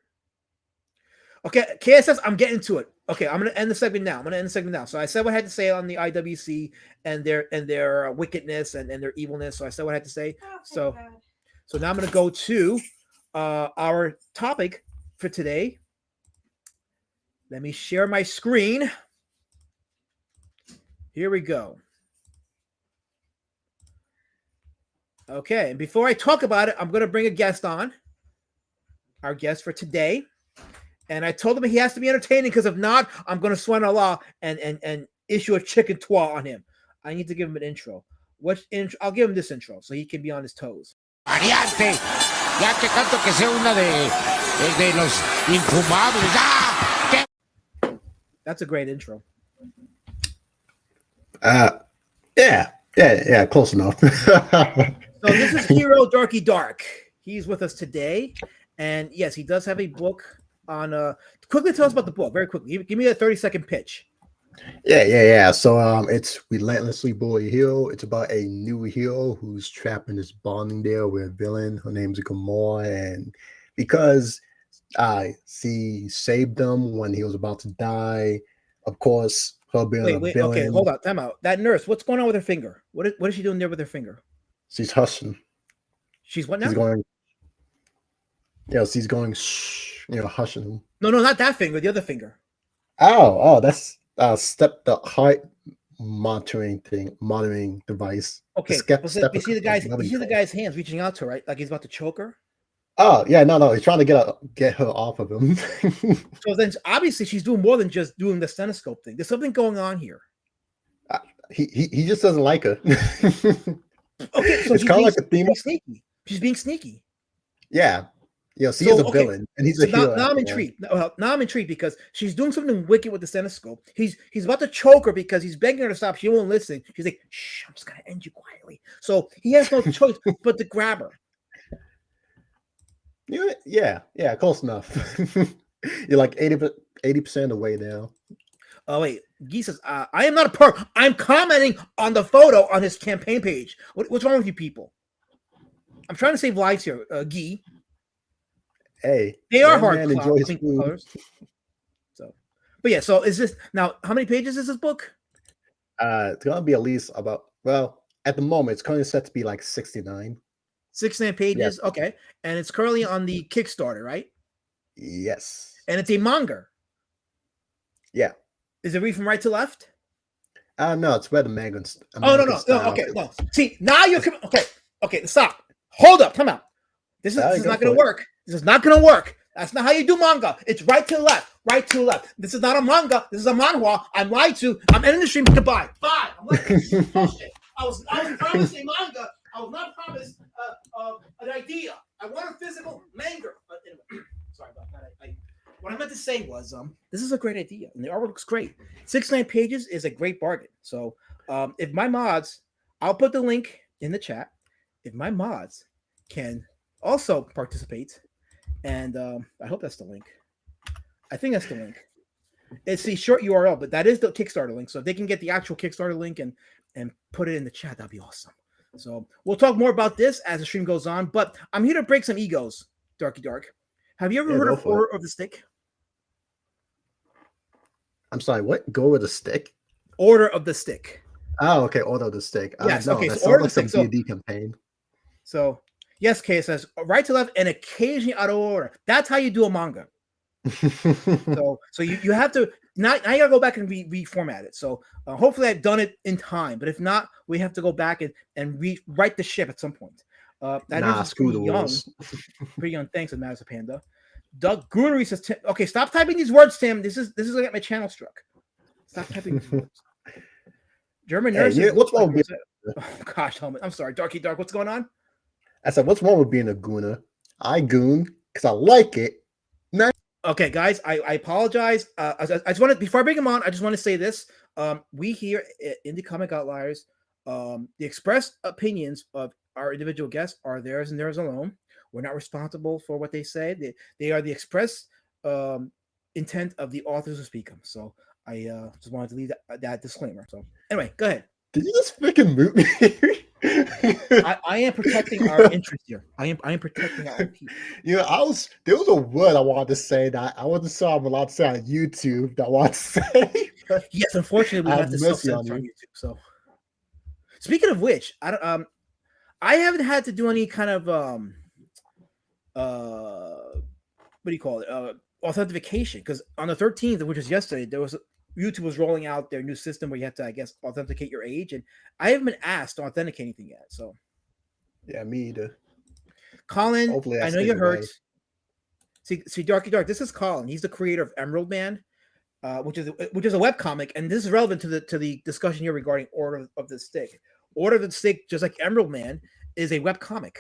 Okay, KSS, I'm getting to it. Okay, I'm going to end the segment now. So I said what I had to say on the IWC and their wickedness and their evilness. So I said what I had to say. So now I'm going to go to our topic for today. Let me share my screen. Here we go. Okay, and before I talk about it, I'm going to bring a guest on. Our guest for today. And I told him he has to be entertaining, because if not, I'm going to swear a law and issue a chicken twat on him. I need to give him an intro. I'll give him this intro so he can be on his toes. Variante. Ya que tanto que sea una de los infumables. ¡Ah! That's a great intro. Yeah, close enough. So this is Hero Darky Dark. He's with us today, and yes, he does have a book on. Quickly tell us about the book, very quickly. Give me a 30-second pitch. Yeah. So it's Relentlessly Bully Hero. It's about a new hero who's trapped in this bonding there with a villain. Her name's Gamora, and because she saved him when he was about to die, of course, her being a villain. Okay, hold on, time out. That nurse, what's going on with her finger? What is she doing there with her finger? She's hushing. She's what now? She's going. Yeah, she's going. Shh, hushing him. No, not that finger. The other finger. Oh, that's the heart monitoring device. Okay, you see the guy's hands reaching out to her, right? Like he's about to choke her. Oh yeah, no, he's trying to get her off of him. So then, obviously, she's doing more than just doing the stethoscope thing. There's something going on here. He just doesn't like her. Okay, so it's kind of like a theme. Sneaky. She's being sneaky. Yeah. She is a villain, and he's a hero. Now I'm intrigued. Now I'm intrigued because she's doing something wicked with the stethoscope. He's about to choke her because he's begging her to stop. She won't listen. She's like, "Shh, I'm just gonna end you quietly." So he has no choice but to grab her. Yeah, close enough. You're like 80% of the way now. Oh wait, Guy says, "I am not a perp. I'm commenting on the photo on his campaign page. What's wrong with you people? I'm trying to save lives here, Guy." Hey, they are hard colors. So, but yeah. So is this now? How many pages is this book? It's gonna be at least about. Well, at the moment, it's currently set to be like 69. 69 pages. Yeah. Okay, and it's currently on the Kickstarter, right? Yes. And it's a manga. Yeah. Is it read from right to left? No, it's where the manga. Oh no. Okay, no. See, now you're coming. Okay. Stop. Hold up. Come out. This is not going to work. This is not going to work. That's not how you do manga. It's right to left. Right to left. This is not a manga. This is a manhwa. I'm lied to. I'm ending the stream. Goodbye. Bye. I'm like, bullshit. I was promised a manga. I was not promised an idea. I want a physical manga. But anyway, sorry about that. What I meant to say was, this is a great idea, and the artwork looks great. 69 pages is a great bargain. So, if my mods, I'll put the link in the chat. If my mods can also participate, and I hope that's the link. I think that's the link. It's the short URL, but that is the Kickstarter link. So if they can get the actual Kickstarter link and put it in the chat, that'd be awesome. So we'll talk more about this as the stream goes on. But I'm here to break some egos, Darky Dark. Have you ever heard of Order of the Stick? I'm sorry, what? Go with the stick? Order of the Stick. Oh, okay. Order of the Stick. Yes, no, okay. That So Order of sounds the like some Stick. D&D campaign. So, yes, Kay says right to left and occasionally out of order. That's how you do a manga. so you have to now you gotta go back and reformat it. So hopefully I've done it in time, but if not, we have to go back and rewrite the ship at some point. That is pretty young. Pretty young. Thanks, and Madison Panda. Doug Grunery says, "Okay, stop typing these words, Tim. This is gonna get my channel struck. Stop typing these words." German nurse. What's wrong with oh, gosh, I'm sorry, Darky Dark. What's going on? I said, what's wrong with being a gooner? I goon because I like it. Okay, guys, I apologize. I just want to, before I bring him on, I just want to say this. We here at Indie Comic Outliers, the expressed opinions of our individual guests are theirs and theirs alone. We're not responsible for what they say. They are the express intent of the authors who speak them. So I just wanted to leave that disclaimer. So anyway, go ahead. Did you just freaking mute me? I am protecting our interest here. I am protecting our IP. There was a word I wanted to say that I wasn't sure I'm allowed to say on YouTube that I wanted to say. Yes, unfortunately, we have to self-censor on YouTube. So, speaking of which, I haven't had to do any kind of what do you call it? Authentication, because on the 13th, which was yesterday, YouTube was rolling out their new system where you have to, I guess, authenticate your age, and I haven't been asked to authenticate anything yet. So, yeah, me either. Colin, I know you hurt. See, Darky Dark. This is Colin. He's the creator of Emerald Man, which is a webcomic, and this is relevant to the discussion here regarding Order of the Stick. Order of the Stick, just like Emerald Man, is a webcomic.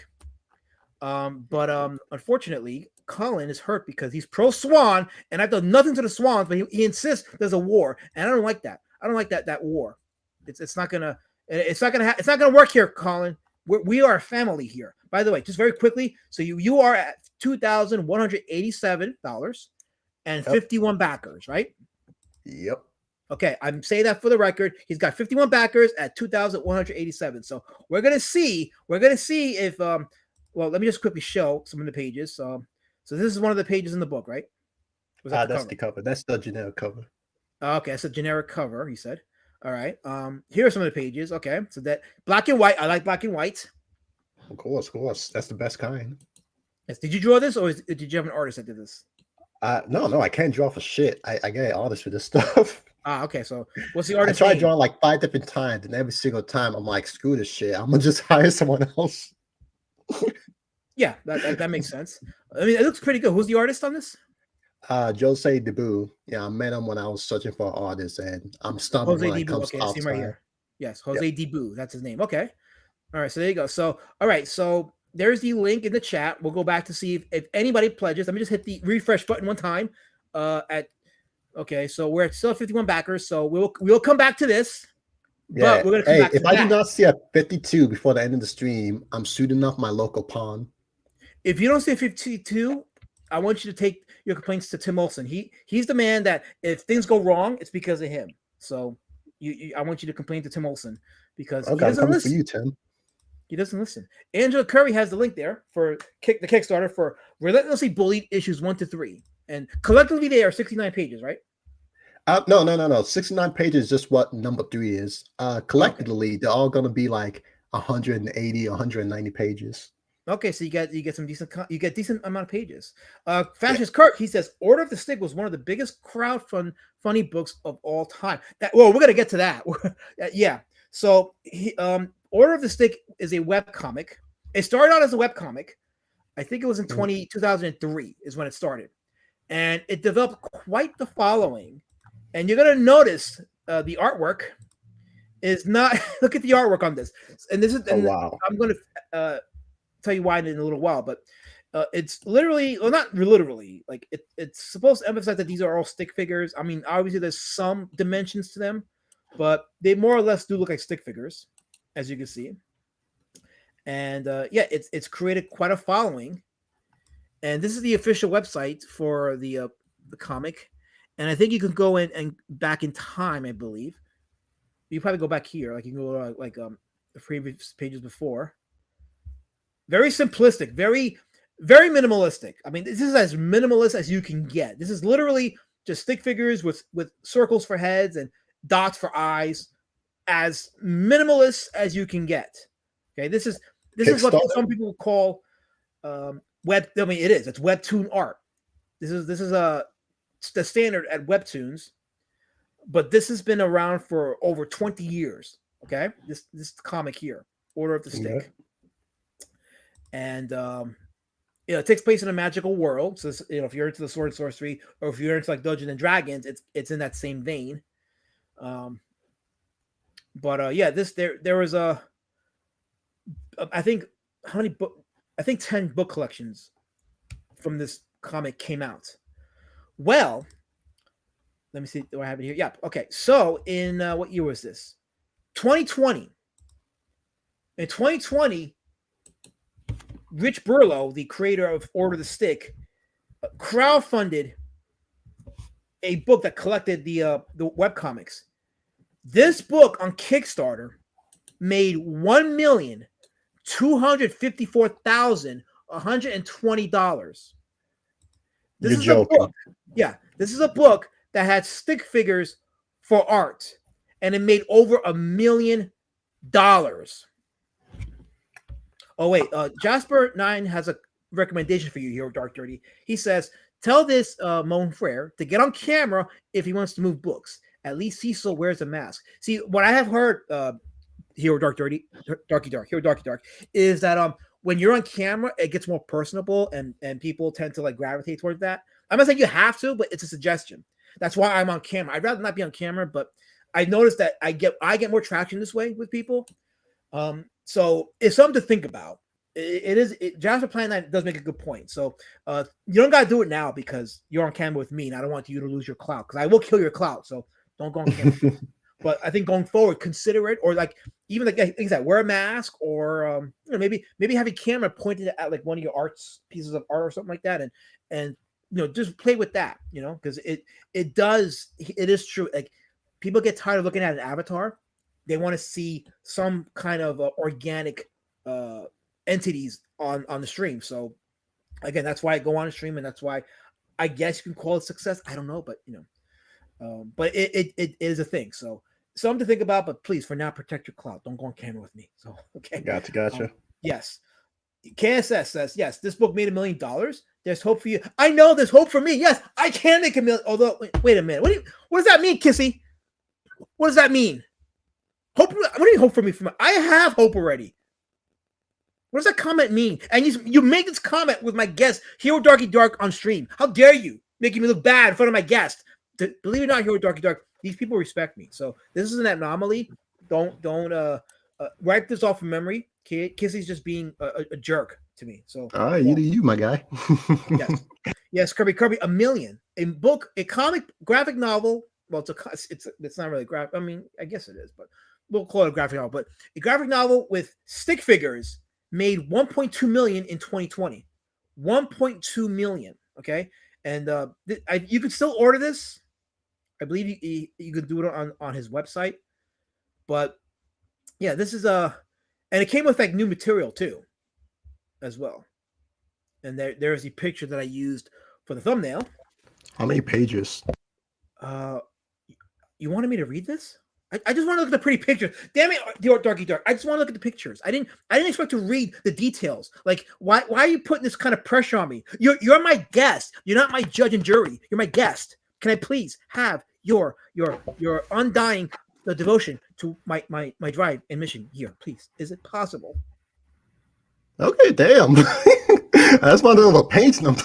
But unfortunately, Colin is hurt because he's pro Swan, and I've done nothing to the Swans, but he insists there's a war, and I don't like that. I don't like that war. It's not gonna work here, Colin. We are a family here. By the way, just very quickly, so you are at $2,187 and 51 backers, right? Yep. Okay, I'm saying that for the record. He's got 51 backers at 2,187. So we're gonna see if well, let me just quickly show some of the pages. So this is one of the pages in the book, right? That's the cover. That's the generic cover. Okay, that's a generic cover, he said. All right. Here are some of the pages. Okay, so that black and white. I like black and white. Of course. That's the best kind. Yes. Did you draw this, or did you have an artist that did this? No, I can't draw for shit. I get an artist for this stuff. Okay. So what's the artist? I tried drawing like 5 different times, and every single time I'm like, screw this shit. I'm gonna just hire someone else. Yeah, that makes sense. I mean, it looks pretty good. Who's the artist on this? Jose Debu. Yeah, I met him when I was searching for an artist, and I'm stunned when it comes okay, I see him right here. Yes, Jose Debu. That's his name. Okay. All right, so there you go. So, all right, so there's the link in the chat. We'll go back to see if anybody pledges. Let me just hit the refresh button one time. Okay, so we're at still 51 backers. So we'll come back to this. Yeah. But we're gonna come back to if I do not see a 52 before the end of the stream, I'm shooting off my local pond. If you don't see a 52, I want you to take your complaints to Tim Olson. He's the man that if things go wrong, it's because of him. So I want you to complain to Tim Olson because he doesn't listen. For you, Tim. He doesn't listen. Angela Curry has the link there for the Kickstarter for Relentlessly Bullied issues 1 to 3, and collectively they are 69 pages, right? No. 69 pages is just what number 3 is. Collectively, they're all gonna be like 180, 190 pages. Okay, so you get some decent amount of pages. Fascist Kirk, he says Order of the Stick was one of the biggest funny books of all time. We're gonna get to that. Yeah. So Order of the Stick is a web comic. It started out as a web comic. I think it was in 2003 is when it started, and it developed quite the following. And you're gonna notice the artwork is not. Look at the artwork on this, and this is. Wow. I'm gonna tell you why in a little while, but it's literally, well, not literally, like it's supposed to emphasize that these are all stick figures. I mean, obviously there's some dimensions to them, but they more or less do look like stick figures, as you can see. And it's created quite a following. And this is the official website for the comic. And I think you can go in and back in time, I believe. You probably go back here, like you can go the previous pages before. Very simplistic, very, very minimalistic. I mean, this is as minimalist as you can get. This is literally just stick figures with circles for heads and dots for eyes, as minimalist as you can get. Okay, this is what some people call web. I mean, it is. It's webtoon art. This is the standard at webtoons, but this has been around for over 20 years. Okay, this comic here, Order of the Stick. Okay. And it takes place in a magical world. So if you're into the sword and sorcery, or if you're into like Dungeons and Dragons, it's in that same vein. There was I think 10 book collections from this comic came out. Well, let me see. Do I have it here? Yeah. Okay. So in what year was this? 2020. In 2020. Rich Burlew, the creator of Order of the Stick, crowdfunded a book that collected the webcomics. This book on Kickstarter made $1,254,120. You're joking. This is a book that had stick figures for art, and it made over $1 million. Oh, wait. Jasper9 has a recommendation for you here, Dark Dirty. He says, tell this Mon Frere to get on camera if he wants to move books. At least Cecil wears a mask. See, what I have heard here, Darky Dark, is that when you're on camera, it gets more personable and people tend to like gravitate towards that. I'm not saying you have to, but it's a suggestion. That's why I'm on camera. I'd rather not be on camera, but I noticed that I get more traction this way with people. So it's something to think about. Jasper Plan 9 does make a good point. So you don't gotta do it now because you're on camera with me, and I don't want you to lose your clout because I will kill your clout. So don't go on camera. But I think going forward, consider it, or like even like things like wear a mask, or maybe have a camera pointed at like one of your pieces of art or something like that, and just play with that, because it is true. Like people get tired of looking at an avatar; they want to see some kind of organic entities on the stream. So again, that's why I go on a stream, and that's why I guess you can call it success. I don't know, but but it is a thing. So something to think about, but please, for now, protect your clout. Don't go on camera with me. So okay, gotcha. Yes, KSS says yes. This book made $1 million. There's hope for you. I know there's hope for me. Yes, I can make $1 million. Although, wait a minute. What does that mean, Kissy? What does that mean? Hope? What do you hope for me? I have hope already. What does that comment mean? And you make this comment with my guest, Hero Darky Dark, on stream. How dare you making me look bad in front of my guest? Believe it or not, Hero Darky Dark, these people respect me. So this is an anomaly. Don't wipe this off from memory. Kissy's just being a jerk to me. So you my guy. yes, Kirby, $1 million. A book, a comic graphic novel. Well, it's not really graphic. I mean, I guess it is, but we'll call it a graphic novel. But a graphic novel with stick figures made $1.2 million in 2020. $1.2 million. Okay, and you can still order this. I believe you could do it on his website. But yeah, this is and it came with like new material too, as well. And there's the picture that I used for the thumbnail. How many pages? You wanted me to read this? I just want to look at the pretty pictures. Damn it, Darky Dark. I just want to look at the pictures. I didn't expect to read the details. Like, why are you putting this kind of pressure on me? You're my guest. You're not my judge and jury. You're my guest. Can I please have your undying devotion to my drive and mission here, please? Is it possible? Okay, damn. That's one of the paints them.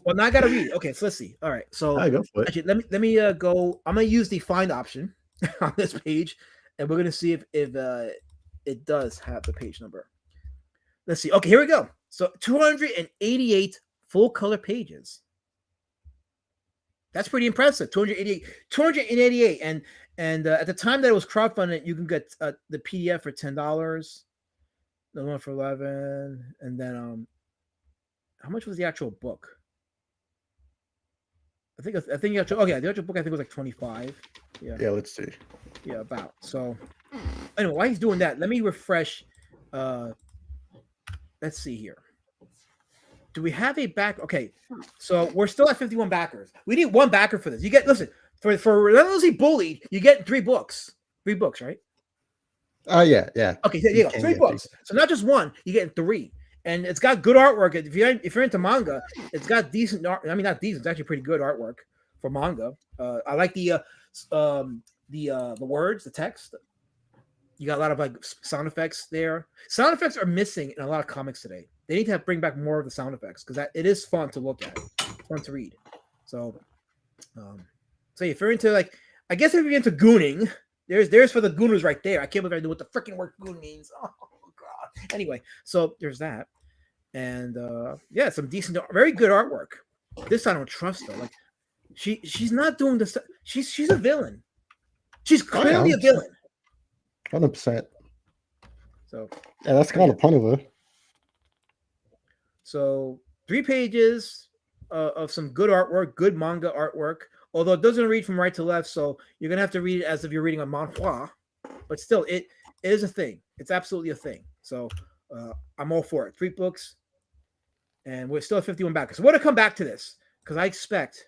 Well, now I gotta read. Okay, so let's see. All right, so go for it. Actually, let me go. I'm gonna use the find option on this page, and we're gonna see if it does have the page number. Let's see. Okay, here we go. So 288 full color pages. That's pretty impressive. 288, and at the time that it was crowdfunded, you can get the PDF for $10, the one for $11, and then how much was the actual book? I think the actual book I think was like 25. Yeah, let's see. Yeah, about. So anyway, while he's doing that, let me refresh. Let's see here. Do we have a back? Okay, so we're still at 51 backers. We need one backer for this. You get for Relentlessly Bullied, you get 3 books. 3 books, right? Yeah. Okay, there you go. 3 books. So not just one, you get 3. And it's got good artwork. If you're into manga, it's got decent art. I mean, not decent. It's actually pretty good artwork for manga. I like the words, the text. You got a lot of like sound effects there. Sound effects are missing in a lot of comics today. They need to bring back more of the sound effects because it is fun to look at, fun to read. So, if you're into I guess if you're into gooning, there's for the gooners right there. I can't believe I knew what the freaking word goon means. Oh god. Anyway, so there's that. And some decent, very good artwork. This I don't trust though. Like she's not doing this. She's a villain. She's clearly a villain. 100%. So yeah, that's kind of fun of her. So 3 pages of some good artwork, good manga artwork. Although it doesn't read from right to left, so you're gonna have to read it as if you're reading a manhwa. But still, it is a thing. It's absolutely a thing. So I'm all for it. 3 books, and we're still at 51 backers. So we're gonna come back to this because I expect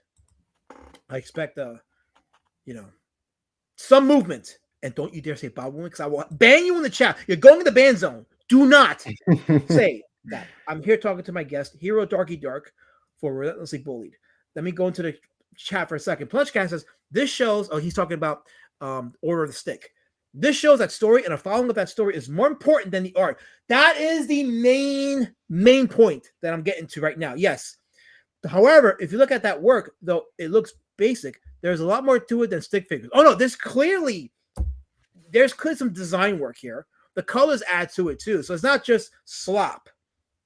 some movement. And don't you dare say Bob Woman because I will ban you in the chat. You're going to the ban zone. Do not say that. I'm here talking to my guest, Hero Darky Dark, for Relentlessly Bullied. Let me go into the chat for a second. Plungecat says this shows. Oh, he's talking about Order of the Stick. This shows that story, and a following of that story is more important than the art. That is the main point that I'm getting to right now. Yes. However, if you look at that work, though it looks basic, there's a lot more to it than stick figures. Oh no, there's clearly some design work here. the colors add to it too. So it's not just slop.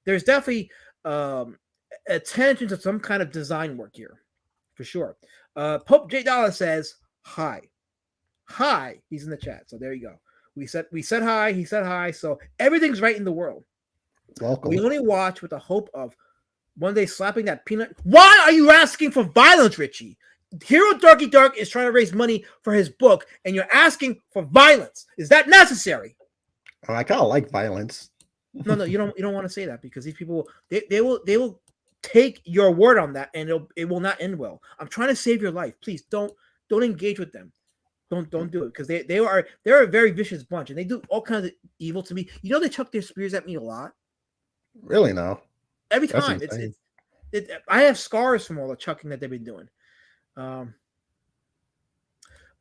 There's definitely attention to some kind of design work here, for sure. Pope J Dollar says hi. Hi. He's in the chat. So there you go. We said hi. He said hi. So everything's right in the world. Welcome. We only watch with the hope of one day slapping that peanut. Why are you asking for violence, Richie? Hero Darky Dark is trying to raise money for his book, and you're asking for violence. Is that necessary? I kind of like violence. No, you don't want to say that because these people they will take your word on that, and it will not end well. I'm trying to save your life. Please don't engage with them. Don't do it because they're a very vicious bunch, and they do all kinds of evil to me. You know, they chuck their spears at me a lot. Really? No. Every time. I have scars from all the chucking that they've been doing.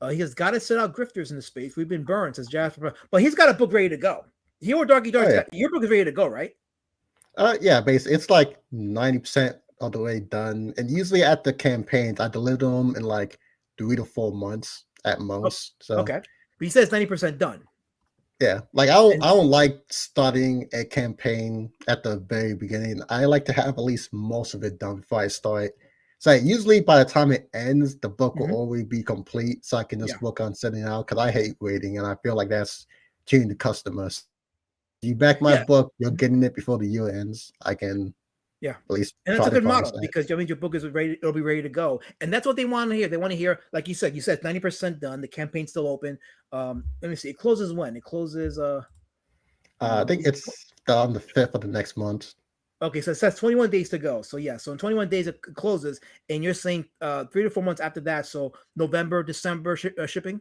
He has got to set out grifters in the space. We've been burned, says Jasper, but he's got a book ready to go. Hero Darky Dark, your book is ready to go, right? Yeah, basically, it's like 90% of the way done. And usually at the campaigns, I deliver them in like 3 to 4 months at most. So okay, but he says 90% done. Yeah, like I don't like starting a campaign at the very beginning. I like to have at least most of it done before I start. So usually by the time it ends, the book will already be complete, so I can just work on sending it out. Because I hate waiting, and I feel like that's cheating the customers. You back my book, you're getting it before the year ends. I can, at least. And that's a good model because I mean your book is ready; it'll be ready to go, and that's what they want to hear. They want to hear, like you said 90% done. The campaign's still open. Let me see. It closes when? It closes. I think it's on the 5th of the next month. Okay, so it says 21 days to go. So yeah, so in 21 days it closes, and you're saying 3 to 4 months after that. So November, December shipping.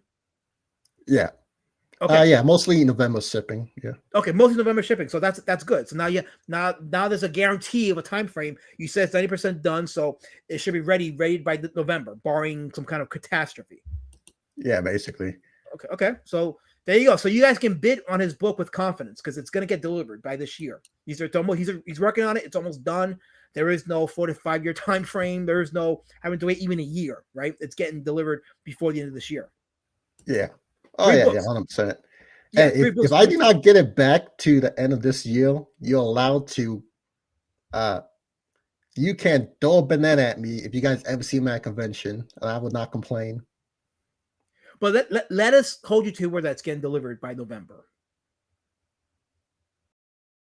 Yeah. Okay. Yeah, mostly November shipping. Yeah. Okay, mostly November shipping. So that's good. So now there's a guarantee of a time frame. You said it's 90% done, so it should be ready by November, barring some kind of catastrophe. Yeah, basically. Okay. So there you go. So you guys can bid on his book with confidence because it's going to get delivered by this year. He's working on it. It's almost done. There is no 4 to 5 year time frame. There is no having to wait even a year. Right? It's getting delivered before the end of this year. Yeah. Oh, yeah, 100%. Yeah, and if I do not get it back to the end of this year, you're allowed to, you can throw a banana at me if you guys ever see me at a convention, and I would not complain. But let us hold you to where that's getting delivered by November.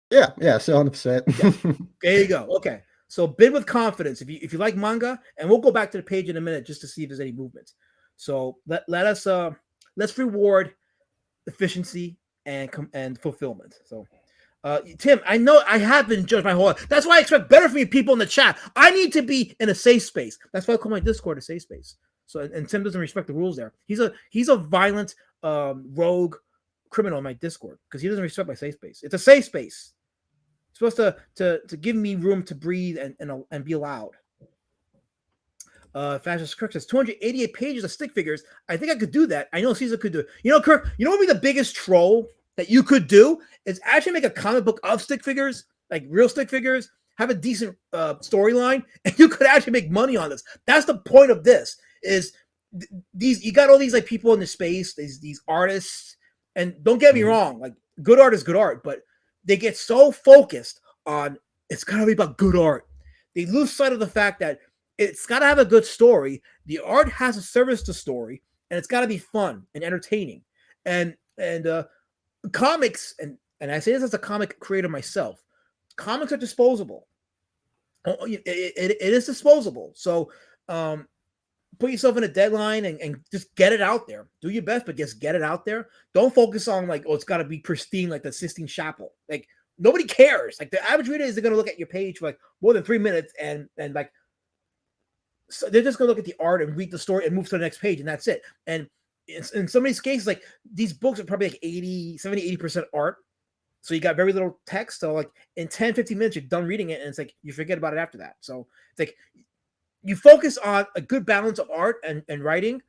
Yeah, so 100%. Yeah. There you go. Okay. So bid with confidence if you like manga, and we'll go back to the page in a minute just to see if there's any movement. So let us let's reward efficiency and fulfillment. So, Tim, I know I have been judged my whole life. That's why I expect better from you people in the chat. I need to be in a safe space. That's why I call my Discord a safe space. So, and Tim doesn't respect the rules there. He's a violent rogue criminal in my Discord because he doesn't respect my safe space. It's a safe space. It's supposed to give me room to breathe and be loud. Fascist Kirk says 288 pages of stick figures. I think I could do that. I know Caesar could do it. You know, Kirk, you know what would be the biggest troll that you could do is actually make a comic book of stick figures, like real stick figures, have a decent storyline, and you could actually make money on this. That's the point of this. Is these you got all these like people in the space, these artists, and don't get me wrong, like good art is good art, but they get so focused on it's gotta be about good art. They lose sight of the fact that it's got to have a good story. The art has a service to story, and it's got to be fun and entertaining. And comics, and I say this as a comic creator myself, comics are disposable. It is disposable. So put yourself in a deadline and just get it out there. Do your best, but just get it out there. Don't focus on like, it's got to be pristine like the Sistine Chapel. Like nobody cares. Like the average reader isn't going to look at your page for like more than 3 minutes and like, so they're just going to look at the art and read the story and move to the next page, and that's it. And in some of these cases, like these books are probably like 80% art. So you got very little text. So like in 10, 15 minutes, you're done reading it, and it's like you forget about it after that. So it's like you focus on a good balance of art and writing,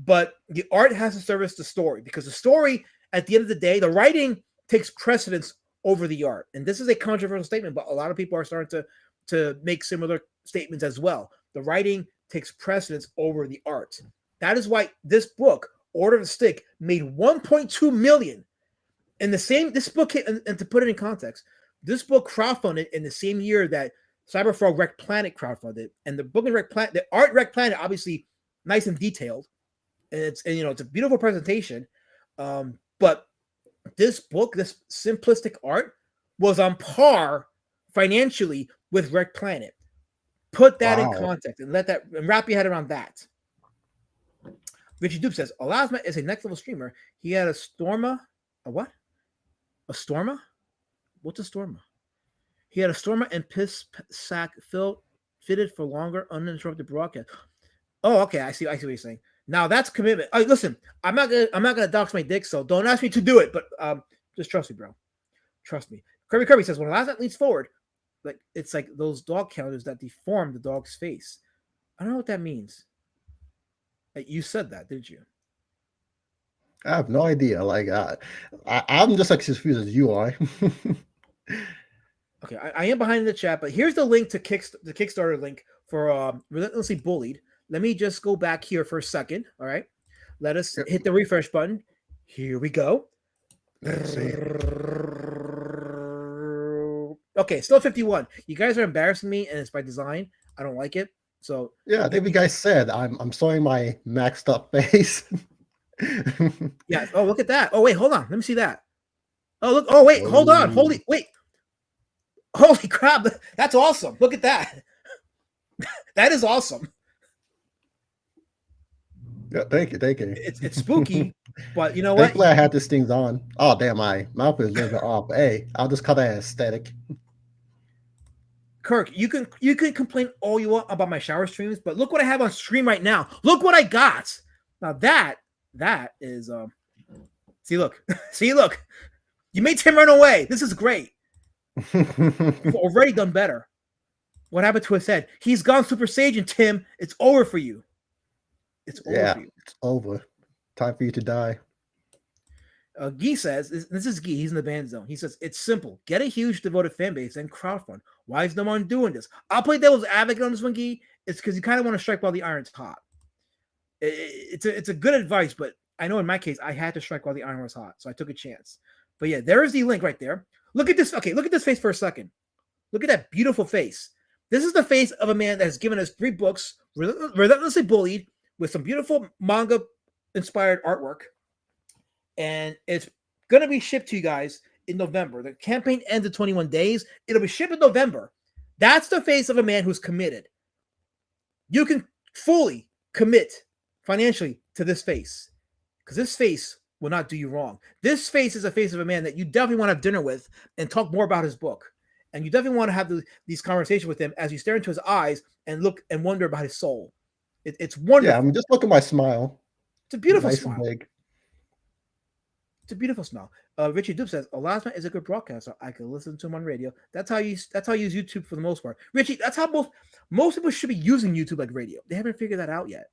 but the art has to service the story because the story, at the end of the day, the writing takes precedence over the art. And this is a controversial statement, but a lot of people are starting to make similar statements as well. The writing takes precedence over the art. That is why this book, Order of the Stick, made $1.2 million in the same this book, and to put it in context, this book crowdfunded in the same year that Cyberfrog Wreck Planet crowdfunded, and the book in Wreck Planet, the art Wreck Planet, obviously nice and detailed, and it's a beautiful presentation, but this book, this simplistic art, was on par financially with Wreck Planet. Put that in context and wrap your head around that. Richie Dupe says Elasma is a next level streamer. He had a Storma. A what? A Storma? What's a Storma? He had a Storma and piss sack fitted for longer uninterrupted broadcast. Oh, okay. I see what you're saying. Now that's commitment. Listen, I'm not gonna dox my dick, so don't ask me to do it. But just trust me, bro. Trust me. Kirby says when Elasma leans forward, like it's like those dog counters that deform the dog's face. I don't know what that means. You said that, did you? I have no idea. Like I'm just like confused as you are. Okay, I am behind in the chat, but here's the link to the Kickstarter link for Relentlessly Bullied. Let me just go back here for a second. All right, let us hit the refresh button. Here we go. Let's see. Okay, still 51. You guys are embarrassing me, and it's by design. I don't like it. So yeah, I think you guys said I'm showing my maxed up face. Yeah. Oh, look at that. Oh, wait, hold on. Let me see that. Oh, look. Oh, wait, hold on. Wait. Holy crap. That's awesome. Look at that. That is awesome. Yeah, thank you. It's spooky, but you know what? Thankfully, I had these things on. Oh, damn, my mouth is a little bit off. Hey, I'll just call that aesthetic. Kirk, you can complain all you want about my shower streams, but look what I have on stream right now. Look what I got. Now that is see, look. You made Tim run away. This is great. We've already done better. What happened to his head? He's gone Super Saiyan, Tim. It's over for you. It's over for you. It's over. Time for you to die. Guy says, this is Guy, he's in the band zone. He says, it's simple. Get a huge devoted fan base and crowdfund. Why is no one doing this? I'll play devil's advocate on this one, Guy. It's because you kind of want to strike while the iron's hot. It's a good advice, but I know in my case, I had to strike while the iron was hot, so I took a chance. But yeah, there is the link right there. Look at this. Okay, look at this face for a second. Look at that beautiful face. This is the face of a man that has given us 3 books, Relentlessly Bullied, with some beautiful manga-inspired artwork. And it's going to be shipped to you guys in November. The campaign ends in 21 days. It'll be shipped in November. That's the face of a man who's committed. You can fully commit financially to this face because this face will not do you wrong. This face is a face of a man that you definitely want to have dinner with and talk more about his book. And you definitely want to have these conversations with him as you stare into his eyes and look and wonder about his soul. It's wonderful. Yeah, I mean, just look at my smile. It's a beautiful nice smile. And big. It's a beautiful smile. Richie Dupe says, Elasma is a good broadcaster. I can listen to him on radio. That's how you use YouTube for the most part. Richie, that's how most people should be using YouTube like radio. They haven't figured that out yet.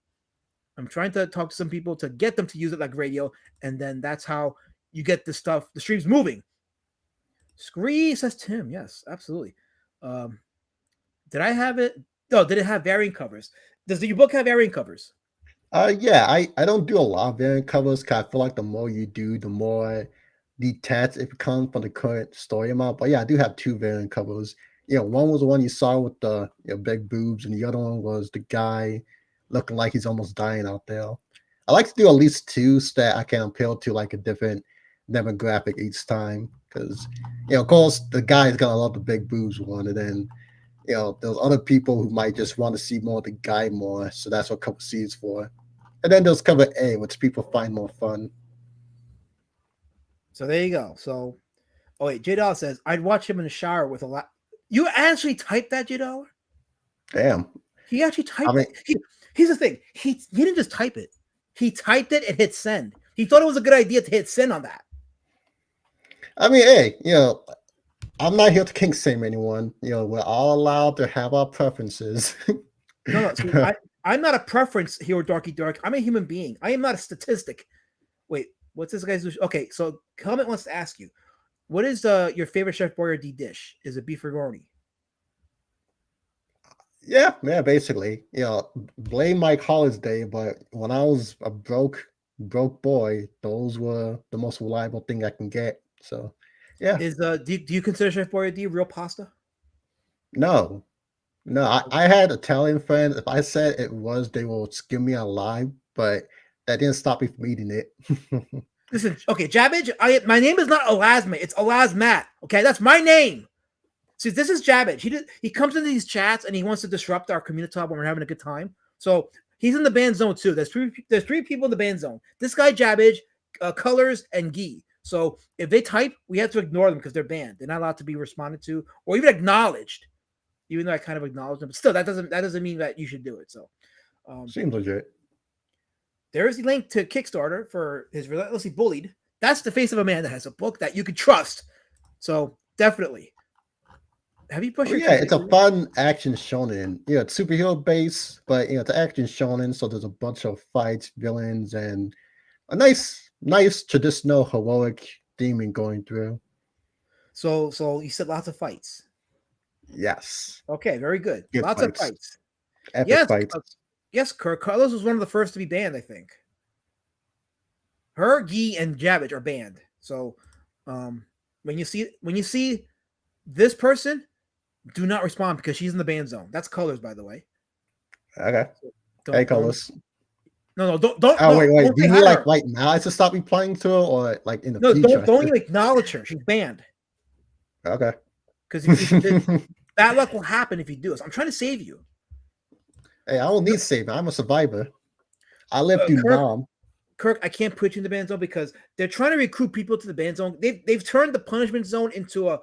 I'm trying to talk to some people to get them to use it like radio, and then that's how you get the streams moving. Scree says Tim. Yes, absolutely. Did I have it? No, did it have variant covers? Does your book have variant covers? Yeah, I don't do a lot of variant covers because I feel like the more you do, the more detached it becomes from the current story amount. But yeah, I do have 2 variant covers. One was the one you saw with the big boobs, and the other one was the guy looking like he's almost dying out there. I like to do at least 2 so that I can appeal to like a different demographic each time. Because of course, the guy's gonna love the big boobs one, and then there's other people who might just want to see more of the guy more. So that's what cover C is for. And then there's cover A, which people find more fun. So there you go. So, oh wait, J Dollar says I'd watch him in the shower with a lot. You actually typed that, J Dollar? Damn. He actually typed it. Here's the thing. He didn't just type it. He typed it and hit send. He thought it was a good idea to hit send on that. I mean, hey, I'm not here to kink shame anyone. We're all allowed to have our preferences. No, see, I'm not a preference here, Darky Dark. I'm a human being. I am not a statistic. Wait, what's this guy's? Okay, so Helmet wants to ask you, what is your favorite Chef Boyardee dish? Is it beef ragorni? Yeah, basically. Blame Mike Holiday, but when I was a broke boy, those were the most reliable thing I can get. So, yeah. Is do you consider Chef Boyardee real pasta? No, no. I had Italian friends. If I said it was, they will give me a lie, but that didn't stop me from eating it. Listen, okay, Jabbage. My name is not Elasma. It's Elasmat. Okay, that's my name. See, this is Jabbage. He comes into these chats and he wants to disrupt our community when we're having a good time. So he's in the ban zone too. There's three people in the ban zone. This guy Jabbage, Colors, and Gee. So if they type, we have to ignore them because they're banned. They're not allowed to be responded to or even acknowledged. Even though I kind of acknowledge them, but still, that doesn't mean that you should do it. So seems legit. There is a link to Kickstarter for his Relentlessly Bullied. That's the face of a man that has a book that you could trust. So definitely. Have you pushed? Yeah, it's a fun action shonen. Yeah, it's superhero based, but it's action shonen. So there's a bunch of fights, villains, and a nice traditional heroic demon going through. So you said lots of fights. Yes. Okay, very good. Good Lots fights. of fights. Epic fights. Yes, Kirk. Carlos was one of the first to be banned, I think. Her, Gee, and Jabbage are banned. So when you see this person, do not respond because she's in the ban zone. That's Colors, by the way. Okay. Hey, Colors. No, don't. Oh, wait. Don't Do you mean like right now to stop me playing to her, or like in the future? Don't even acknowledge her. She's banned. Okay. Because bad luck will happen if you do this. I'm trying to save you. Hey, I don't need saving. I'm a survivor. I lived through mom. Kirk, I can't put you in the ban zone because they're trying to recruit people to the ban zone. They've turned the punishment zone into a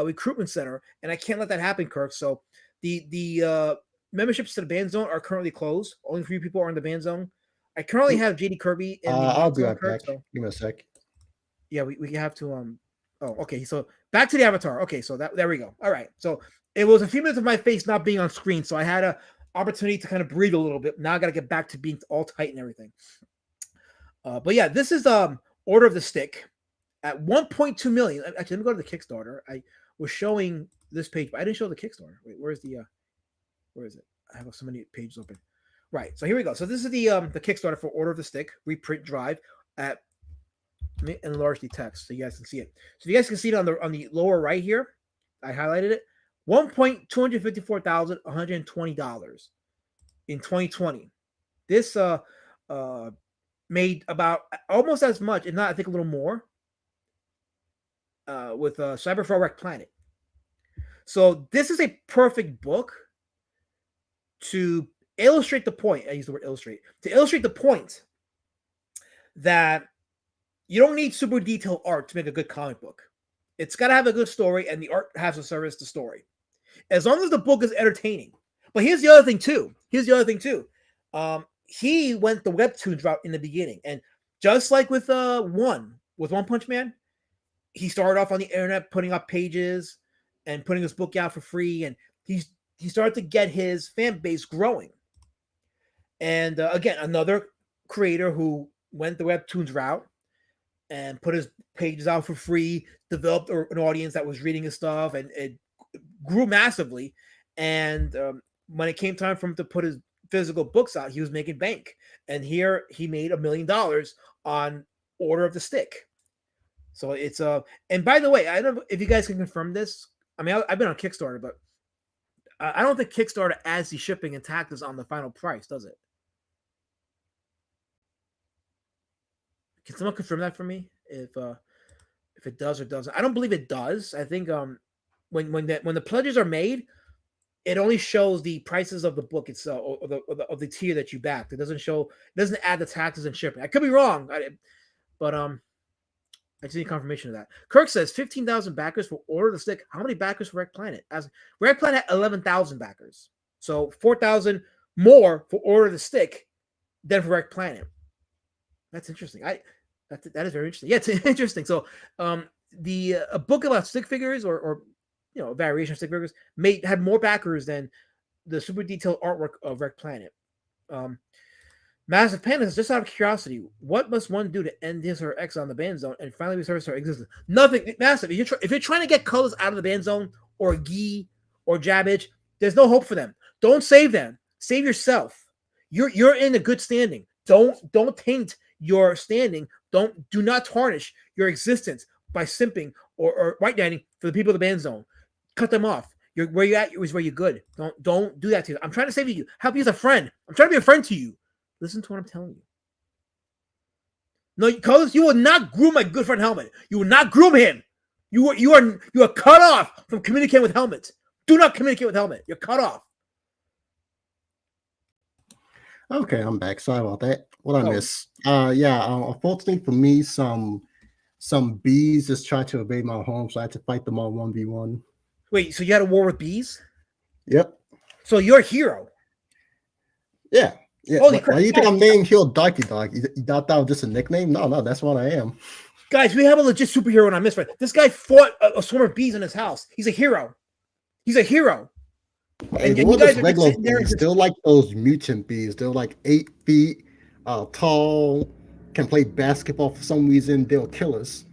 recruitment center, and I can't let that happen, Kirk. So the memberships to the ban zone are currently closed. Only 3 people are in the ban zone. I currently have JD Kirby in the I'll be right Kirk, back. so. Give me a sec. Yeah, we have to oh, okay. So back to the avatar. Okay, so there we go. All right. So it was a few minutes of my face not being on screen, so I had a opportunity to kind of breathe a little bit. Now I got to get back to being all tight and everything. But yeah, this is Order of the Stick at 1.2 million. Actually, let me go to the Kickstarter. I was showing this page, but I didn't show the Kickstarter. Wait, where is it? I have so many pages open. Right. So here we go. So this is the Kickstarter for Order of the Stick reprint drive at. Let me enlarge the text so you guys can see it. So you guys can see it on the lower right here. I highlighted it. $1,254,120 in 2020. This made about almost as much, if not I think a little more, with Cyberfall Wreck Planet. So this is a perfect book to illustrate the point. I use the word illustrate. To illustrate the point that you don't need super detailed art to make a good comic book. It's got to have a good story, and the art has to service the story. As long as the book is entertaining. But here's the other thing, too. He went the webtoons route in the beginning. And just like with One Punch Man, he started off on the internet putting up pages and putting his book out for free. And he started to get his fan base growing. And again, another creator who went the webtoons route and put his pages out for free, developed an audience that was reading his stuff, and it grew massively. And when it came time for him to put his physical books out, he was making bank. And here he made $1 million on Order of the Stick. So it's and by the way, I don't know if you guys can confirm this. I mean, I've been on Kickstarter, but I don't think Kickstarter adds the shipping and taxes on the final price, does it? Can someone confirm that for me? If it does or doesn't, I don't believe it does. I think when the pledges are made, it only shows the prices of the book itself or the tier that you backed. It doesn't add the taxes and shipping. I could be wrong, but I just need confirmation of that. Kirk says 15,000 backers for Order of the Stick. How many backers for Wreck Planet? As Wreck Planet had 11,000 backers, so 4,000 more for Order of the Stick than for Wreck Planet. That's interesting. That is very interesting. Yeah, it's interesting. So, a book about stick figures or a variation of stick figures had more backers than the super detailed artwork of Wreck Planet. Massive Panda says, just out of curiosity, what must one do to end his or her X on the ban zone and finally resurface her existence? Nothing. Massive. If you're trying to get Colors out of the ban zone or Gee or Jabbage, there's no hope for them. Don't save them. Save yourself. You're in a good standing. Don't taint your standing. Do not tarnish your existence by simping or white knighting for the people of the ban zone. Cut them off. You're where you're at is where you're good. Don't do that to you. I'm trying to save you. Help you as a friend. I'm trying to be a friend to you. Listen to what I'm telling you. No, Carlos, you will not groom my good friend Helmet. You will not groom him. You are cut off from communicating with Helmet. Do not communicate with Helmet. You're cut off. Okay, I'm back. Sorry about that. What I miss? Unfortunately for me, some bees just tried to invade my home, so I had to fight them all 1v1. Wait, so you had a war with bees? Yep. So you're a hero. Yeah. Yeah. Holy crap. Why do you think I'm named Hero Darky Dog? You thought that was just a nickname? No, that's what I am. Guys, we have a legit superhero in our midst. This guy fought a swarm of bees in his house. He's a hero. He's a hero. Hey, and you guys are regular bees. They're like those mutant bees. They're like 8 feet tall, can play basketball for some reason. They'll kill us.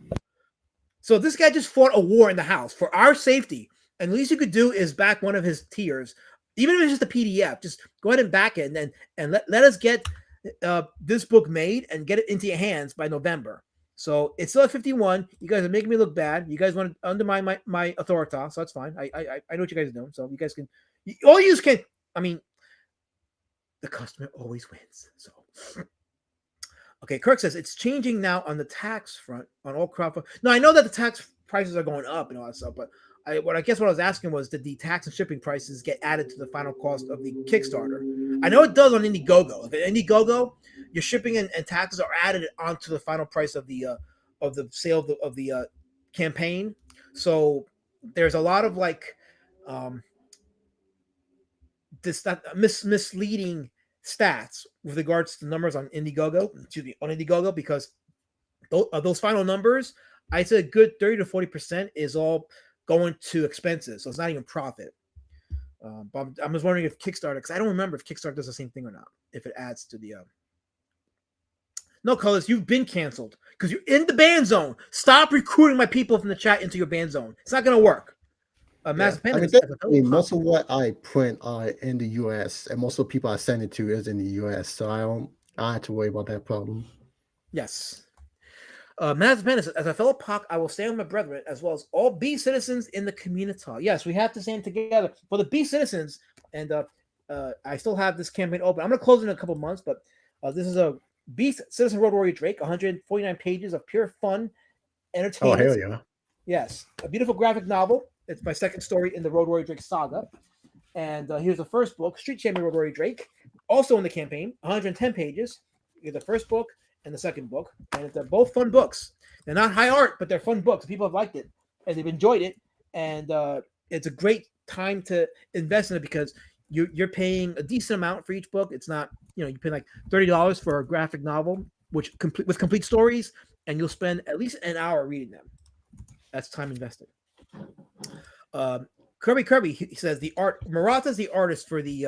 So this guy just fought a war in the house for our safety. And the least you could do is back one of his tiers. Even if it's just a PDF, just go ahead and back it and let us get this book made and get it into your hands by November. So it's still at 51. You guys are making me look bad. You guys want to undermine my authority, so that's fine. I know what you guys are doing. So you guys can, all you can. I mean, the customer always wins. So okay, Kirk says it's changing now on the tax front on all crowdfunding. No, I know that the tax prices are going up and all that stuff, but I was asking was, did the tax and shipping prices get added to the final cost of the Kickstarter? I know it does on Indiegogo. If Indiegogo, your shipping and taxes are added onto the final price of the sale of the campaign. So there's a lot of misleading stats with regards to numbers on Indiegogo, because those final numbers, I'd say a good 30 to 40% is all going to expenses, so it's not even profit. But I'm just wondering if Kickstarter, because I don't remember if Kickstarter does the same thing or not, if it adds to the no, Colors, you've been canceled because you're in the ban zone. Stop recruiting my people from the chat into your ban zone. It's not going to work. Most of what I print are in the US, and most of the people I send it to is in the US, so I have to worry about that problem. Yes. As a fellow POC, I will stand with my brethren as well as all B citizens in the community. Yes, we have to stand together for the B citizens, and I still have this campaign open. I'm going to close in a couple months, but this is a B Citizen Road Warrior Drake, 149 pages of pure fun, entertainment. Oh, hell yeah. Yes, a beautiful graphic novel. It's my second story in the Road Warrior Drake saga. And here's the first book, Street Champion Road Warrior Drake, also in the campaign, 110 pages. Here's the first book and the second book, and they're both fun books. They're not high art, but they're fun books. People have liked it, and they've enjoyed it, and it's a great time to invest in it because you're paying a decent amount for each book. It's not, you pay like $30 for a graphic novel, with complete stories, and you'll spend at least an hour reading them. That's time invested. Kirby, he says Murata's the artist for the